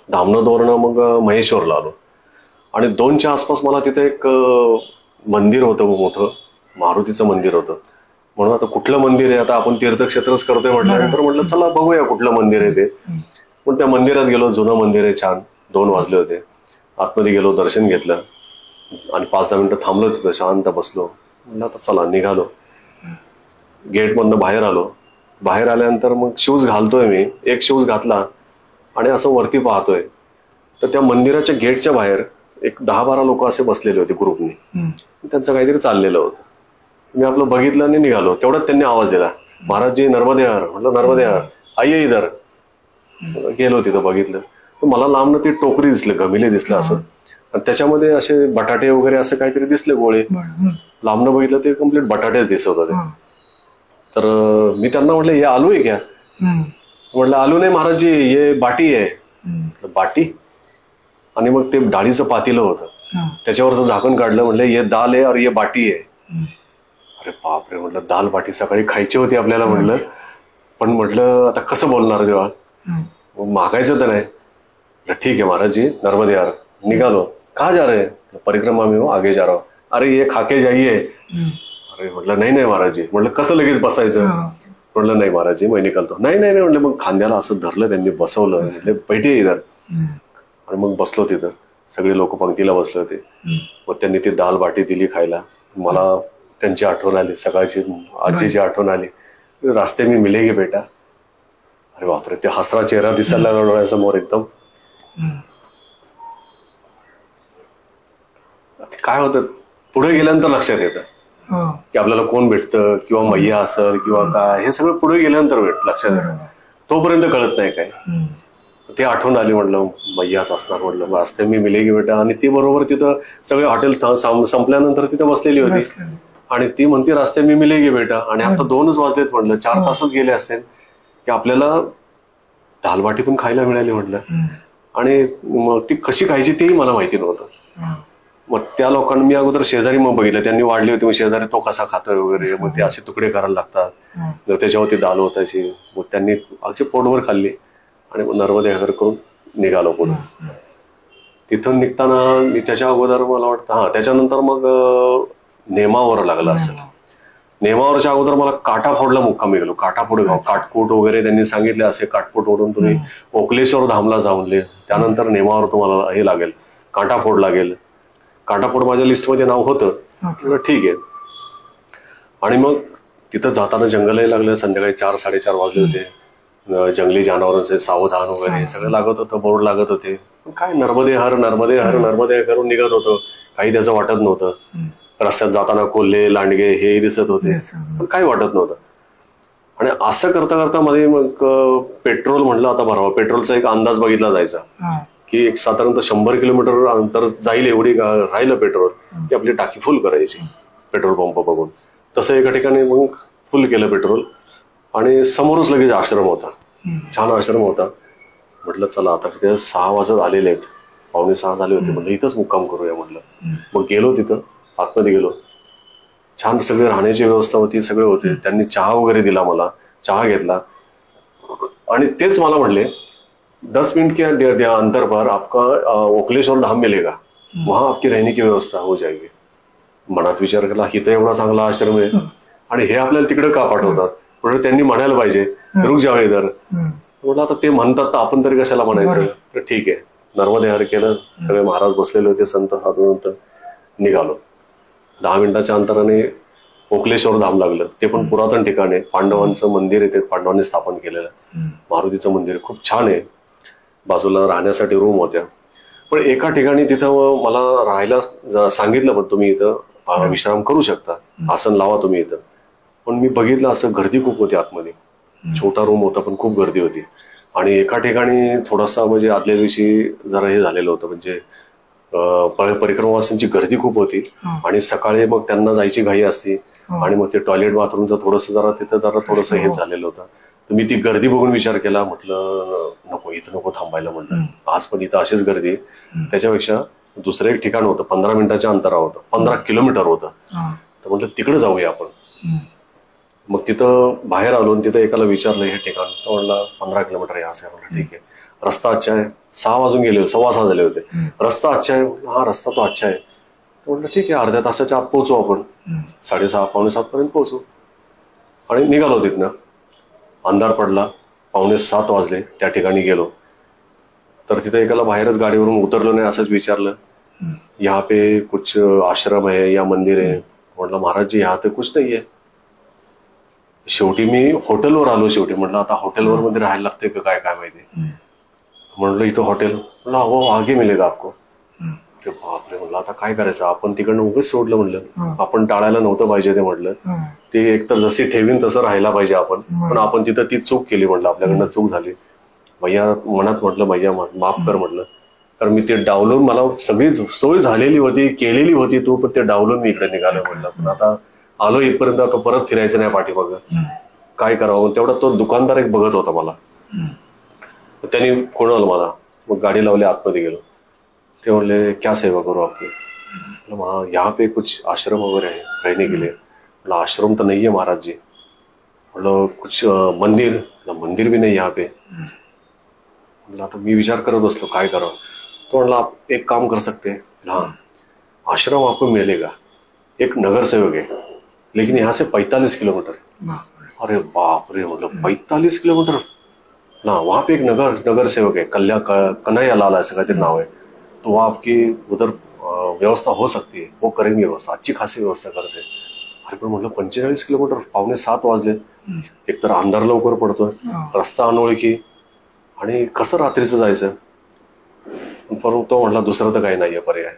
धामणोदवरनं मग महेश्वरला आलो आणि 2च्या आसपास मला तिथे एक मंदिर होतं मोठं, मारुतीचं मंदिर होतं. म्हणून आता कुठलं मंदिर आहे, आता आपण तीर्थक्षेत्रच करतोय म्हटल्यानंतर म्हटलं चला बघूया कुठलं मंदिर आहे ते. पण त्या मंदिरात गेलो, जुनं मंदिर आहे छान. 2 वाजले होते, आतमध्ये गेलो, दर्शन घेतलं आणि 5-10 मिनिटं थांबलो तिथं, शांत बसलो. म्हटलं आता चला निघालो. गेटमधनं बाहेर आलो. बाहेर आल्यानंतर मग शूज घालतोय मी, एक शूज घातला आणि असं वरती पाहतोय तर त्या मंदिराच्या गेटच्या बाहेर एक 10-12 लोक असे बसलेले होते ग्रुपनी. त्यांचं काहीतरी चाललेलं होतं. मी आपलं बघितलं आणि निघालो. तेवढ्यात त्यांनी आवाज दिला, महाराजजी नर्मदे हर. म्हटलं नर्मदे हर, आइये इधर. गेलो तिथं बघितलं, मला लांबनं ती टोकरी दिसलं, गमिले दिसलं असं, आणि त्याच्यामध्ये असे बटाटे वगैरे असं काहीतरी दिसले गोळे. लांबनं बघितलं ते कम्प्लीट बटाटेच दिसत होते. तर मी त्यांना म्हटलं ये आलू आहे क्या? म्हटलं आलू नाही महाराजजी, ये बाटी आहे. बाटी? आणि मग ते डाळीचं पातेलं होतं, त्याच्यावरचं झाकण काढलं, म्हटलं ये दाल आहे और ये बाटी आहे. अरे बापरे, म्हटलं दाल बाटी सकाळी खायची होती आपल्याला म्हटलं, पण म्हटलं आता कसं बोलणार जेव्हा, मागायचं तर नाही. ठीक आहे महाराजजी नर्मदे हर. निघालो. कहा जा रहे? परिक्रमा में हो, आगे जा रहा हूं. अरे ये खाके जाइए. अरे म्हटलं नाही महाराजजी. म्हटलं कसं लगेच बसायचं? म्हणलं नाही महाराज जी मैं निकलतो. नाही नाही म्हणलं. मग खांद्याला असं धरलं त्यांनी, बसवलं, म्हटले बैठे इधर. आणि मग बसलो तिथं. सगळे लोक पंक्तीला बसले होते. मग त्यांनी ती दाल बाटी दिली खायला. मला त्यांची आठवण आली, सकाळची आजीची आठवण आली. रास्ते मी मिलेगे बेटा. अरे बापरे, ते हसरा चेहरा दिसायला लागला डोळ्यासमोर एकदम. काय होतं पुढे गेल्यानंतर लक्षात येतं की आपल्याला कोण भेटतं किंवा मैया असेल किंवा काय, हे सगळं पुढे गेल्यानंतर लक्षात येतं. तोपर्यंत कळत नाही काय. ते आठवण आली, म्हटलं मैयाच असणार. म्हटलं वाचते मी मिलेगी बेटा. आणि ती बरोबर तिथं सगळे हॉटेल संपल्यानंतर तिथं बसलेली होती आणि ती म्हणते रस्ते मी मिलेगी बेटा. आणि आता 2च वाजलेत. म्हटलं 4 तासच गेले असते की आपल्याला दालबाटी पण खायला मिळाली. म्हटलं आणि मग ती कशी खायची तेही मला माहिती नव्हतं. मग त्या लोकांना मी अगोदर शेजारी मग बघितलं, त्यांनी वाढली होती. मग शेजारी तो कसा खातोय वगैरे, मग ते असे तुकडे करायला लागतात, त्याच्यावरती दाल होतायची. मग त्यांनी अगदी पोटभर खाल्ली आणि मग नर्मदे हर करून निघालो पुढे. तिथून निघताना मी त्याच्या अगोदर मला वाटतं त्याच्यानंतर मग नेमावर लागलं असेल. नेमावरच्या अगोदर मला काटाफोडला मुक्कामी गेलो. काटाफोड गाव, काटकोट वगैरे त्यांनी सांगितले, असे काटकोट ओढून तुम्ही ओकलेश्वर धामला जाऊन त्यानंतर नेमावर तुम्हाला हे लागेल, काटाफोड लागेल. काटाफोड माझ्या लिस्टमध्ये नाव होतं. ठीक आहे. आणि मग तिथं जाताना जंगलही लागलं. संध्याकाळी 4-4:30 वाजले होते. जंगली जनावरांचे सावधान वगैरे सगळं लागत होतं, बोर्ड लागत होते. काय नर्मदे हर नर्मदे हर नर्मदे करून निघत होतं. काही त्याचं वाटत नव्हतं. रस्त्यात जाताना कोल्हे लांडगे हे दिसत होते, पण काही वाटत नव्हतं. आणि असं करता करता मध्ये मग पेट्रोल म्हणलं आता भरावं. पेट्रोलचा एक अंदाज बघितला जायचा की एक साधारणतः 100 किलोमीटर अंतर जाईल एवढी राहिलं पेट्रोल की आपली टाकी फुल करायची पेट्रोल पंप बघून. तसं एका ठिकाणी मग फुल केलं पेट्रोल आणि समोरच लगेच आश्रम होता. छान आश्रम होता. म्हटलं चला आता तिथे 6 वाजत आलेले आहेत, 5:45 झाले होते. म्हटलं इथंच मुक्काम करूया म्हटलं. मग गेलो तिथं, आतमध्ये गेलो. छान सगळे राहण्याची व्यवस्था होती, सगळे होते. त्यांनी चहा वगैरे दिला मला. चहा घेतला आणि तेच मला म्हणले 10 मिनट के अंतर पर आपका ओकलेश्वर धाम मिलेगा, वहां आपकी रहने की व्यवस्था हो जाएगी. मनात विचार केला, इथं एवढा चांगला आश्रम आहे आणि हे आपल्याला तिकडे का पाठवतात. म्हणजे त्यांनी म्हणायला पाहिजे रुक जावे इधर. म्हटलं आता ते म्हणतात तर आपण तरी कशाला म्हणायचं. तर ठीक आहे, नर्मदे हर केलं. सगळे महाराज बसलेले होते, संत साधू. निघालो. 10 मिनिटाच्या अंतराने ओकलेश्वर धाम लागलं. ते पण पुरातन ठिकाण आहे. पांडवांचं मंदिर आहे, ते पांडवांनी स्थापन केलेलं. मारुतीचं मंदिर खूप छान आहे. बाजूला राहण्यासाठी रूम होत्या. पण एका ठिकाणी तिथं मला राहायला सांगितलं, पण तुम्ही इथं विश्राम करू शकता, आसन लावा तुम्ही इथं. पण मी बघितलं असं गर्दी खूप होती आतमध्ये. छोटा रूम होता पण खूप गर्दी होती. आणि एका ठिकाणी थोडासा म्हणजे आदल्या दिवशी जरा हे झालेलं होतं, म्हणजे परिक्रमावासींची गर्दी खूप होती आणि सकाळी मग त्यांना जायची घाई असती आणि मग ते टॉयलेट बाथरूमचं थोडंसं जरा तिथं जरा थोडंसं हे झालेलं होतं. तर मी ती गर्दी बघून विचार केला, म्हटलं नको, इथं नको थांबायला. म्हटलं आज पण इथं अशीच गर्दी. त्याच्यापेक्षा दुसरं एक ठिकाण होतं, 15 मिनिटाच्या अंतरावर होतं, 15 किलोमीटर होतं. तर म्हटलं तिकडे जाऊया आपण. मग तिथं बाहेर आलो आणि तिथं एकाला विचारलं हे ठिकाण. तो म्हणला 15 किलोमीटर या असं. म्हटलं ठीक आहे. रस्ता अच्छा आहे. 6 वाजून गेले, 6:15 झाले होते. रस्ता अच्छा आहे. हा रस्ता तो अच्छा आहे. तर म्हटलं ठीक आहे, अर्ध्या तासाच्या आत पोहोचू आपण. 6:30 5:45 पर्यंत पोहोचू. आणि निघालो तिथनं. अंधार पडला, 6:45 वाजले. त्या ठिकाणी गेलो तर तिथं एकाला बाहेरच गाडीवरून उतरलो नाही, असंच विचारलं यहाँ पे कुछ आश्रम है या मंदिर है. म्हटलं महाराज जी यहाँ तर कुछ नाही आहे. शेवटी मी हॉटेलवर आलो. शेवटी म्हटलं आता हॉटेलवर मध्ये राहायला लागते का काय माहिती. म्हणलं इथं हॉटेल. म्हणलं हो आगे मिलेगा आपको. बापरे, म्हणलं आता काय करायचं. आपण तिकडनं उगाच सोडलं. म्हणलं आपण टाळायला नव्हतं पाहिजे ते. म्हटलं ते एकतर जशी ठेवीन तसं राहायला पाहिजे आपण, पण आपण तिथं ती चूक केली. म्हटलं आपल्याकडनं चूक झाली. भैया मनात म्हटलं भैया माफ कर म्हटलं, कारण मी ते डावलून मला सगळी सोय झालेली होती, केलेली होती तू, पण ते डावलून मी इकडे निघालो. म्हटलं पण आता आलो इथपर्यंत, आता परत फिरायचं नाही पाठीमाग, काय करावं. तेवढा तो दुकानदार एक बघत होता मला. त्यांनी कोणाला मला मग गाडी लावली, आतमध्ये गेलो. ते म्हणले क्या सेवा करू आपकी. यहाँ पे कुछ आश्रम वगैरह है रहने के लिए. मतलब आश्रम तो नहीं है महाराज जी. मतलब कुछ मंदिर. मंदिर भी नहीं यहाँ पे. मतलब आता मी विचार करत बसलो काय करावं. तो म्हणला आप एक काम कर सकते हैं. हाँ आश्रम आपको मिलेगा. एक नगर सेवक है, लेकिन यहाँ से 45 किलोमीटर. अरे बापरे, म्हटलं 45 किलोमीटर ना, वहां पे एक नगर सेवक है, कन्हैया लाल ऐसा काहीतरी नाव है, तो वहाँ आपकी उधर व्यवस्था हो सकती है, वो करेंगे व्यवस्था, अच्छी खासी व्यवस्था करते. अरे पण म्हटलं 45 किलोमीटर, 6:45 वाजले, एकतर अंधार लवकर पडतोय, रस्ता अनोळखी, आणि कसं रात्रीचं जायचं. पण तो म्हटला दुसरं तर काही नाहीये पर्याय.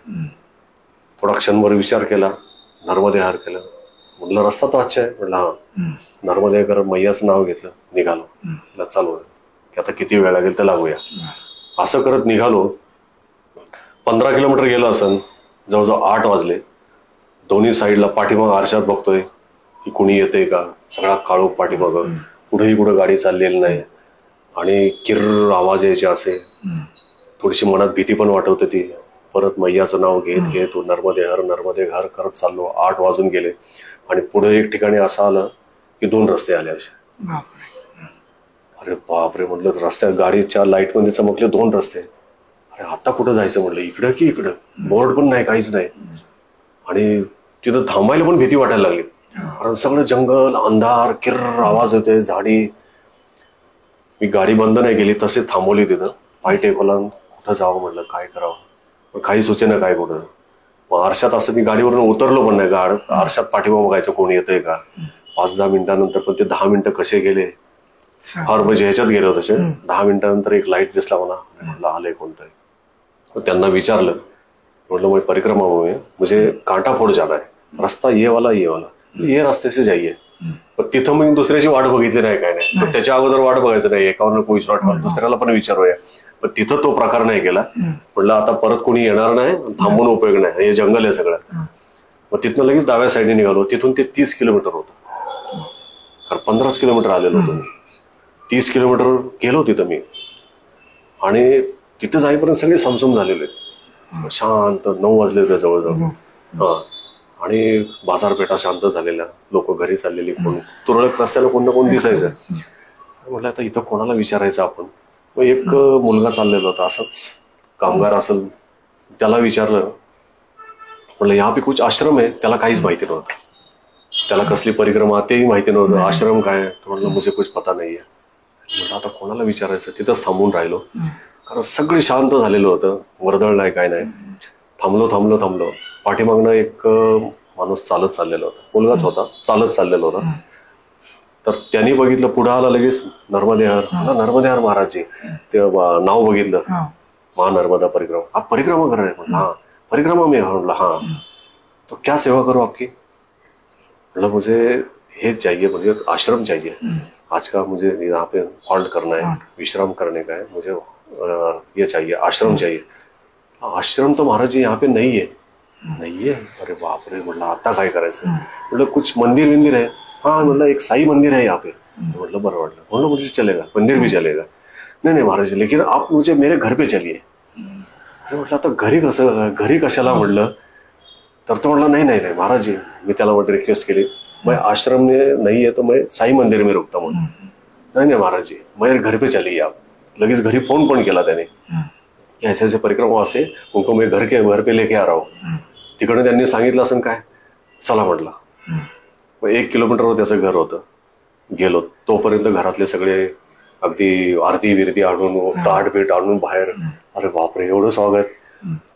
थोडा क्षणभर विचार केला, नर्मदे हार केलं, म्हटलं रस्ता तर अच्छा आहे, म्हटलं हा नर्मदे कर, मैयाचं नाव घेतलं, निघालो. म्हटलं चालू की आता किती वेळ लागेल तर लागूया. असं करत निघालो. 15 किलोमीटर गेलो असन, जवळजवळ 8 वाजले. दोन्ही साईडला पाठीमाग आरशात बघतोय की कुणी येते का, सगळा काळोख पाठीमाग, कुठेही कुठं गाडी चाललेली नाही, आणि किर्र आवाज यायचे असे. थोडीशी मनात भीती पण वाटत होती. परत मैयाचं नाव घेत घेत नर्मदे हर नर्मदे घर करत चाललो. 8 वाजून गेले, आणि पुढे एक ठिकाणी असं आलं की 2 रस्ते आले असे. अरे बापरे, म्हटलं रस्त्यात गाडीच्या लाईट मध्ये चमकले 2 रस्ते. अरे आता कुठं जायचं म्हटलं, इकडं की इकडं, बोर्ड पण नाही, काहीच नाही. आणि तिथं थांबायला पण भीती वाटायला लागली, कारण सगळं जंगल, अंधार, किर्र आवाज होते, झाडी. मी गाडी बंद नाही केली, तसेच थांबवली तिथं, पाय टेकवला, कुठं जावं म्हटलं, काय करावं, पण काही सुचेना काय कुठं. मग आरशात असं मी गाडीवरून उतरलो पण नाही, आरशात पाठीमाग बघायचं कोणी येतंय का. 5-10 मिनिटानंतर पण ते 10 मिनिटं कसे गेले, फार म्हणजे ह्याच्यात गेलो तसे. 10 मिनिटानंतर एक लाईट दिसला मला, म्हटलं आलंय कोणतरी. त्यांना विचारलं, म्हटलं मैं परिक्रमा हुए, मुझे कांटा फोड जाना है, रस्ता ये वाला, ये रस्ते से जाइए. पण तिथं मी दुसऱ्याची वाट बघितली नाही, काय नाही. पण त्याच्या अगोदर वाट बघायचं नाही, एकावर कोणी वाट, दुसऱ्याला पण विचारूया. पण तिथं तो प्रकार नाही केला. म्हटलं आता परत कोणी येणार नाही, थांबून उपयोग नाही, हे जंगल आहे सगळं. मग तिथनं लगेच डाव्या साईडने निघालो. तिथून ते 30 किलोमीटर होतं, कारण 15 किलोमीटर आलेलो होतो मी. 30 किलोमीटर गेलो तिथं मी, आणि तिथं जाईपर्यंत सगळे समसम झालेले, शांत. 9 वाजले होते जवळजवळ. हा, आणि बाजारपेठा शांत झालेल्या, लोक घरी चाललेली, कोण तुरळक रस्त्याला कोण ना कोण दिसायचं. म्हटलं आता इथं कोणाला विचारायचं आपण. मग एक मुलगा चाललेला होता, असाच कामगार असेल, त्याला विचारलं. म्हटलं यहाँ पे कुछ आश्रम आहे, त्याला काहीच माहिती नव्हतं, त्याला कसली परिक्रमा तेही माहिती नव्हतं. आश्रम काय, तर म्हटलं मुझे कुछ पता नाहीये. म्हटलं आता कोणाला विचारायचं, तिथंच थांबून राहिलो, कारण सगळी शांत झालेलं होतं, वर्दळ नाही, काय नाही. थांबलो. पाठीमागनं एक माणूस चालत चाललेला होता, मुलगाच होता, चालत चाललेला होता. तर त्यांनी बघितलं, पुढे आला लगेच, नर्मदे हर महाराजजी. ते नाव बघितलं, महानर्मदा परिक्रमा. आप परिक्रमा कर रहे हैं? हाँ परिक्रमा में. म्हटलं हाँ, तो क्या सेवा करो आपकी. म्हटलं मुझे हे चाहिए, मुझे आश्रम चाहिए, आज का मुझे यहाँ पे हॉल्ट करना है, विश्राम करने का है, मुझे ये चाहिए, आश्रम चाहिए. आश्रम तो महाराज जी यहाँ पे नहीं है. अरे बापरे, म्हटलं आता काय करायचं. म्हटलं कुछ मंदिर विंदिर है. हाँ, म्हटलं एक साई मंदिर है यहाँ पे. म्हटलं बरं वाटलं. म्हटलं मुझे चलेगा, मंदिर भी चलेगा. नहीं महाराज जी, लेकिन आप मुझे मेरे घर पे चलिए. म्हटलं आता घरी कशाला म्हटलं. तर तो म्हटलं नाही महाराज जी. मी त्याला म्हटलं रिक्वेस्ट केली, मैं आश्रम में नहीं है तो मैं साई मंदिर में रुकता हूँ. नहीं महाराज जी, मेरे घर पे चलिए आप. लगेच घरी फोन पण केला त्याने, ऐसे ऐसे परिक्रमा असे, उनको मैं घर पे लेके आ रहा हूँ. तिकडे त्यांनी सांगितलं असं काय, चला म्हटलं. 1 किलोमीटरवर त्याचं घर होतं. गेलो, तोपर्यंत घरातले सगळे अगदी आरती विरती आणून, ताट बीट आणून बाहेर. अरे बापरे, एवढं स्वागत.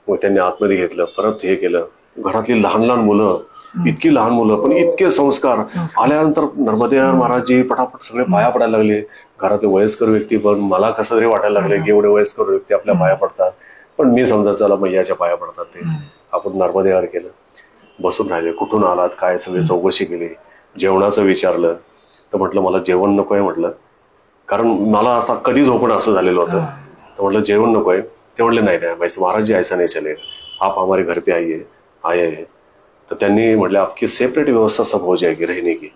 मग त्यांनी आतमध्ये घेतलं, परत हे केलं. घरातली लहान मुलं, इतकी लहान मुलं, पण इतके संस्कार. आल्यानंतर नर्मदे हर महाराजजी पटापट सगळे पाया पडायला लागले. घरातले वयस्कर व्यक्ती पण, मला कसं तरी वाटायला लागले की एवढे वयस्कर व्यक्ती आपल्या पाया पडतात. पण मी समजा चला मैयाच्या पाया पडतात ते. आपण नर्मदे हर केलं, बसून राहिले. कुठून आलात काय, सगळे चौकशी केली. जेवणाचं विचारलं, तर म्हटलं मला जेवण नकोय म्हटलं, कारण मला आता कधी झोपण असं झालेलं होतं. तर म्हटलं जेवण नकोय. ते म्हटले नाही महाराज जी ऐसा नाही चले, आप हमारे घर पे आए हैं. तर त्यांनी म्हटलं आपकी सेपरेट व्यवस्था सब हो जाएगी रहने की.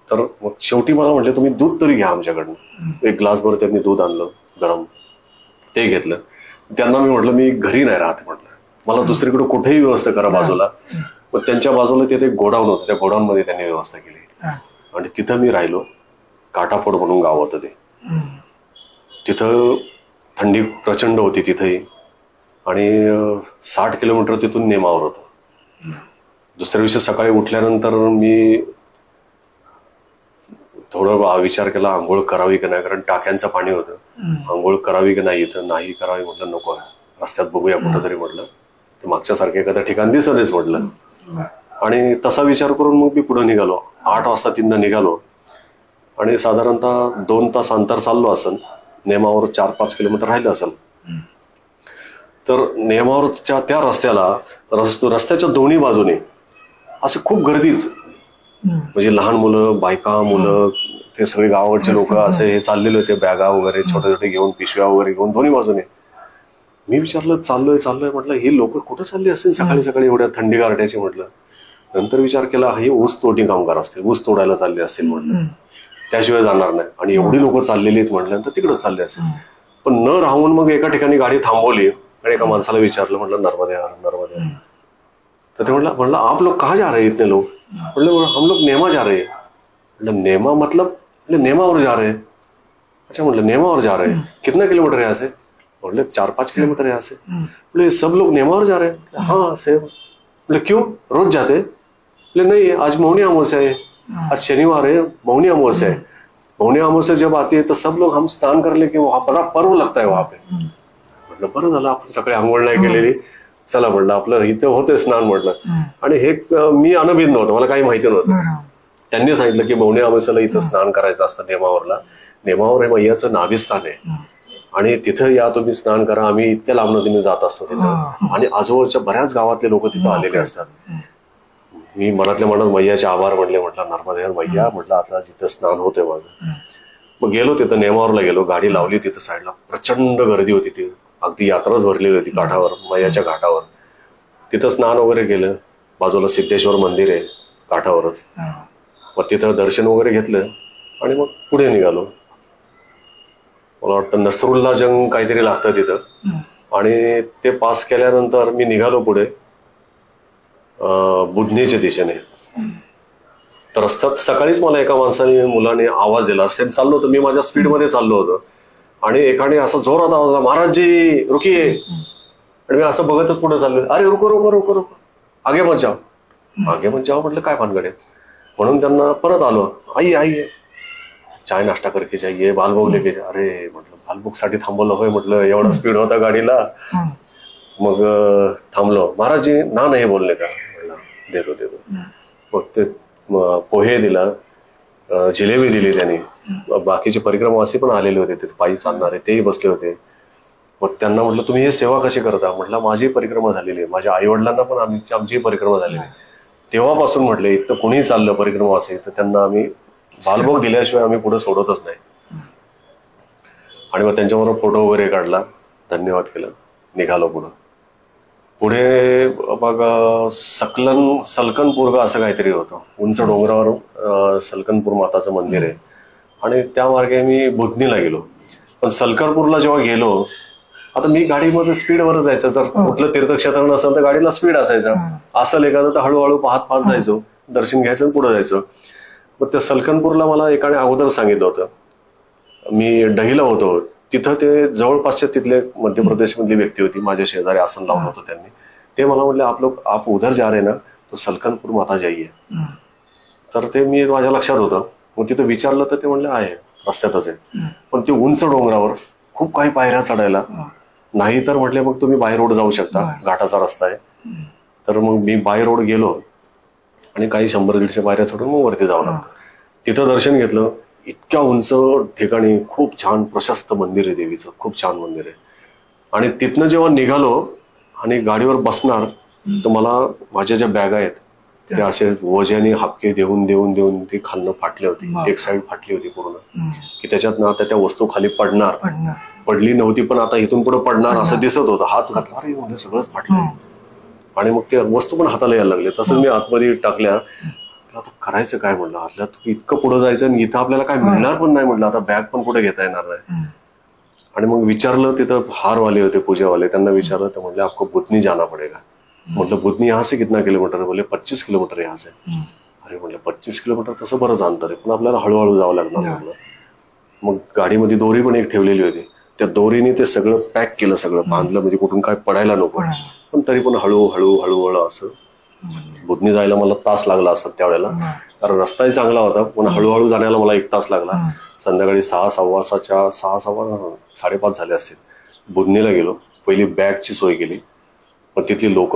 तर मग शेवटी मला म्हटलं तुम्ही दूध तरी घ्या आमच्याकडनं. 1 ग्लासभर त्यांनी दूध आणलं गरम, ते घेतलं. त्यांना मी म्हटलं मी घरी नाही राहत म्हटलं, मला दुसरीकडे कुठेही व्यवस्था करा बाजूला. मग त्यांच्या बाजूला तिथे गोडाऊन होतं, त्या गोडाऊन मध्ये त्यांनी व्यवस्था केली, आणि तिथं मी राहिलो. काटाफोड म्हणून गाव होतं ते. तिथं थंडी प्रचंड होती तिथेही, आणि 60 किलोमीटर तिथून नेमावर होतं. दुसऱ्या दिवशी सकाळी उठल्यानंतर मी थोडं विचार केला आंघोळ करावी की नाही, कारण टाक्यांचं पाणी होतं. आंघोळ करावी की नाही इथं, नाही करावी म्हटलं नको, रस्त्यात बघूया कुठंतरी म्हटलं, ते मागच्यासारखं एखाद्या ठिकाण दिसतच म्हटलं. आणि तसा विचार करून मग मी पुढे निघालो. 8 वाजता तिथनं निघालो आणि साधारणतः 2 तास अंतर चाललो असेल. नेमावर 4-5 किलोमीटर राहिलं असेल. तर नेमावरच्या त्या रस्त्याला रस्त्याच्या दोन्ही बाजूने असं खूप गर्दीच, म्हणजे लहान मुलं, बायका, मुलं, ते सगळे गावाकडचे लोक असे हे चाललेले होते, बॅगा वगैरे छोटे छोटे घेऊन, पिशव्या वगैरे घेऊन दोन्ही बाजूने. मी विचारलं चाललोय म्हटलं, हे लोक कुठं चालले असतील सकाळी सकाळी एवढ्या थंडी गारठ्याची म्हटलं. नंतर विचार केला हे ऊस तोडणी कामगार असतील, ऊस तोडायला चालले असतील म्हटलं, त्याशिवाय जाणार नाही. आणि एवढी लोक चाललेली आहेत म्हटल्यानंतर तिकडे चालले असेल. पण न राहून मग एका ठिकाणी गाडी थांबवली आणि एका माणसाला विचारलं, म्हटलं नर्मदे नर्मदे. तर ते म्हटलं आप लोग कहाँ जा रहे हैं इतने लोग? म्हटलं हम लोग नेमा जा रहे हैं. म्हटलं नेमा मतलब? नेमावर जा रहे हैं. अच्छा म्हटलं नेमावर जा रहे हैं, कितना किलोमीटर है यहाँ से? म्हटलं 4-5 किलोमीटर है यहाँ से. बोले सब लोग नेमावर जा रहे हैं? हाँ सेम. बोले क्यों, रोज जाते? बोले नहीं, आज मौनी अमावस्या है, आज शनिवार है, मौनी अमावस्या है. मौनी अमावस्या जब आती है तो सब लोग हम स्नान कर लेके वहां बड़ा पर्व लगता है वहां पे. म्हटलं बरं झालं आपण सकाळी आंघोळ नाही केलेली, चला म्हटलं आपलं इथं होते स्नान म्हटलं. आणि हे मी अनभिज्ञ होतो, मला काही माहिती नव्हतं. त्यांनी सांगितलं की मौनी अमावस्याला इथं स्नान करायचं असतं नेमावरला. नेमावर हे मैयाचं नाभिस्थान आहे आणि तिथं या तुम्ही स्नान करा. आम्ही इतक्या लांब नदीने जात असतो तिथं आणि आजूबाजूच्या बऱ्याच गावातले लोक तिथं आलेले असतात. मी मनातल्या मनात मैयाचे आभार म्हणले, म्हटलं नर्मदे मैया, म्हटलं आता जिथं स्नान होतंय माझं. मग गेलो तिथं नेमावरला गेलो, गाडी लावली तिथं साईडला. प्रचंड गर्दी होती ती, अगदी यात्राच भरलेली होती काठावर, मैयाच्या घाटावर. तिथं स्नान वगैरे केलं. बाजूला सिद्धेश्वर मंदिर आहे काठावरच. मग तिथं दर्शन वगैरे घेतलं आणि मग पुढे निघालो. मला वाटतं नसरुल्ला जंग काहीतरी लागतं तिथं. आणि ते पास केल्यानंतर मी निघालो पुढे बुधनीच्या दिशेने. तर रस्त्यात सकाळीच मला एका माणसाने, मुलाने आवाज दिला. रस्त्यात चाललो होतो मी, माझ्या स्पीडमध्ये चाललो होतो आणि एकाने असं जोरात आवाज दिला, महाराजजी रुकिये. आणि मी असं बघतच पुढे चाललो, अरे रुको रुको रुको रुको, आगे मत जाओ, आगे मत जाओ. म्हटलं काय भानगड, म्हणून त्यांना परत आलो. आई आई चाय नाश्ता करके जाइए, बालभोग लेके जा. अरे म्हटलं बालभोग साठी थांबवलं होय, म्हटलं एवढा स्पीड होता गाडीला. मग थांबलो. महाराजजी ना नाही बोलले का? देतो देतो. मग ते पोहे दिला, जिलेबी दिली त्यांनी. बाकीचे परिक्रमावासी पण आलेले होते तिथे, पायी चालणारे तेही बसले होते. मग त्यांना म्हटलं तुम्ही हे सेवा कशी करता? म्हटलं माझी परिक्रमा झालेली आहे, माझ्या आई वडिलांना पण आमची परिक्रमा झालेली आहे. तेव्हापासून म्हटलं इथं कोणीही चाललं परिक्रमावासी तर त्यांना आम्ही बालभोग दिल्याशिवाय आम्ही पुढे सोडतच नाही. आणि मग त्यांच्याबरोबर फोटो वगैरे काढला, धन्यवाद केलं, निघालो पुढं. पुढे बघा सलकनपूर का असं काहीतरी होतं, उंच डोंगरावर सलकनपूर माताचं मंदिर आहे. आणि त्या मार्गे मी बुधनीला गेलो. पण सलकनपूरला जेव्हा गेलो, आता मी गाडीमध्ये स्पीडवर जायचं, जर कुठलं तीर्थक्षेत्र नसेल तर गाडीला स्पीड असायचा, असं एखादं तर हळूहळू पाहत जायचो, दर्शन घ्यायचं पुढे जायचो. मग त्या सलकनपूरला मला एकाने अगोदर सांगितलं होतं, मी डहीला होतो तिथं, ते जवळपासच्या तिथले मध्य प्रदेश मधली व्यक्ती होती, माझ्या शेजारी आसन लावलं होतं त्यांनी. ते मला म्हणले आप उधर जा रहे ना तो सलकनपूर माता जाईये. तर ते मी माझ्या लक्षात होतं. मग तिथं विचारलं तर ते म्हणले आहे रस्त्यातच आहे, पण ते उंच डोंगरावर खूप काही पायऱ्या चढायला. नाही तर म्हटले मग तुम्ही बाय रोड जाऊ शकता, घाटाचा रस्ता आहे. तर मग मी बाय रोड गेलो आणि काही 100-150 पायऱ्या चढून मग वरती जावं लागतं. तिथं दर्शन घेतलं. इतक्या उंच ठिकाणी खूप छान प्रशस्त मंदिर आहे देवीचं, खूप छान मंदिर आहे. आणि तिथनं जेव्हा निघालो आणि गाडीवर बसणार तर मला माझ्या ज्या बॅगा आहेत ते असे वज्याने हापके देऊन देऊन देऊन ती खालनं फाटली होती. एक साईड फाटली होती पूर्ण, की त्याच्यात ना आता त्या वस्तू खाली पडली नव्हती, पण आता इथून पुढे पडणार असं दिसत होतं. हात घातला, अरे म्हणजे सगळंच फाटलं. आणि मग ते वस्तू पण हाताला यायला लागले. तसं मी आतमध्ये टाकल्या. आता करायचं काय म्हटलं, आतल्यात इतकं पुढे जायचं आणि इथं आपल्याला काय मिळणार पण नाही म्हटलं, आता बॅग पण पुढे घेता येणार नाही. आणि मग विचारलं, तिथं हारवाले होते पूजेवाले, त्यांना विचारलं तर म्हणले आपको बुधनी जाना पडेगा. म्हटलं बुधनी यहाँ से कितना किलोमीटर? बोले 25 किलोमीटर यहाँ से. अरे म्हटलं 25 किलोमीटर तसं बरंच अंतर आहे, पण आपल्याला हळूहळू जावं लागणार म्हटलं. मग गाडीमध्ये दोरी पण एक ठेवलेली होती, त्या दोरीने ते सगळं पॅक केलं, सगळं बांधलं, म्हणजे कुठून काय पडायला नको. पण तरी पण हळूहळू हळूहळू असं बुधनी जायला मला तास लागला असत त्यावेळेला. कारण रस्ताही चांगला होता, पण हळूहळू जाण्याला मला 1 तास लागला. संध्याकाळी 6:15 झाले असतील. बुधनीला गेलो, पहिली बॅगची सोय केली. पण तिथली लोक,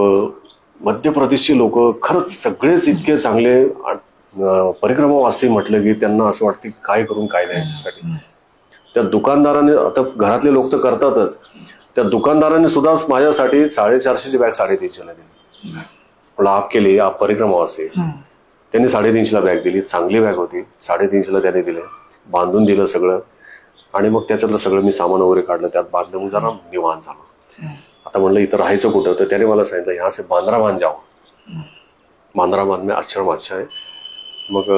मध्य प्रदेशची लोक खरंच सगळेच इतके चांगले. परिक्रमावासी म्हटलं की त्यांना असं वाटतं काय करून काय नाही याच्यासाठी. त्या दुकानदाराने, आता घरातले लोक तर करतातच, त्या दुकानदाराने सुद्धा माझ्यासाठी 450ची बॅग 350ला दिली. आप केली, आप परिक्रमावासी, त्यांनी 350ला बॅग दिली. चांगली बॅग होती, 350ला त्याने दिले, बांधून दिलं सगळं. आणि मग त्याच्यातलं सगळं मी सामान वगैरे काढलं, त्यात बांधलं. मग जरा निवांत झालो. आता म्हणलं इथं राहायचं कुठं, तर त्याने मला सांगितलं यहाँ से बांद्रा बांध जाओ. बांद्रा बांध में आश्रम अच्छा आहे. मग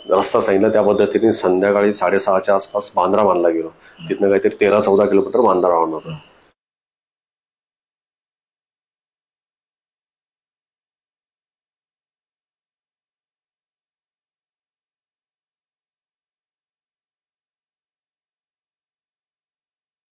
रस्ता सांगितला, त्या पद्धतीने संध्याकाळी 6:30च्या आसपास बांद्रा बांधला गेलो. तिथनं काहीतरी 13-14 किलोमीटर बांद्रा राहून होतं.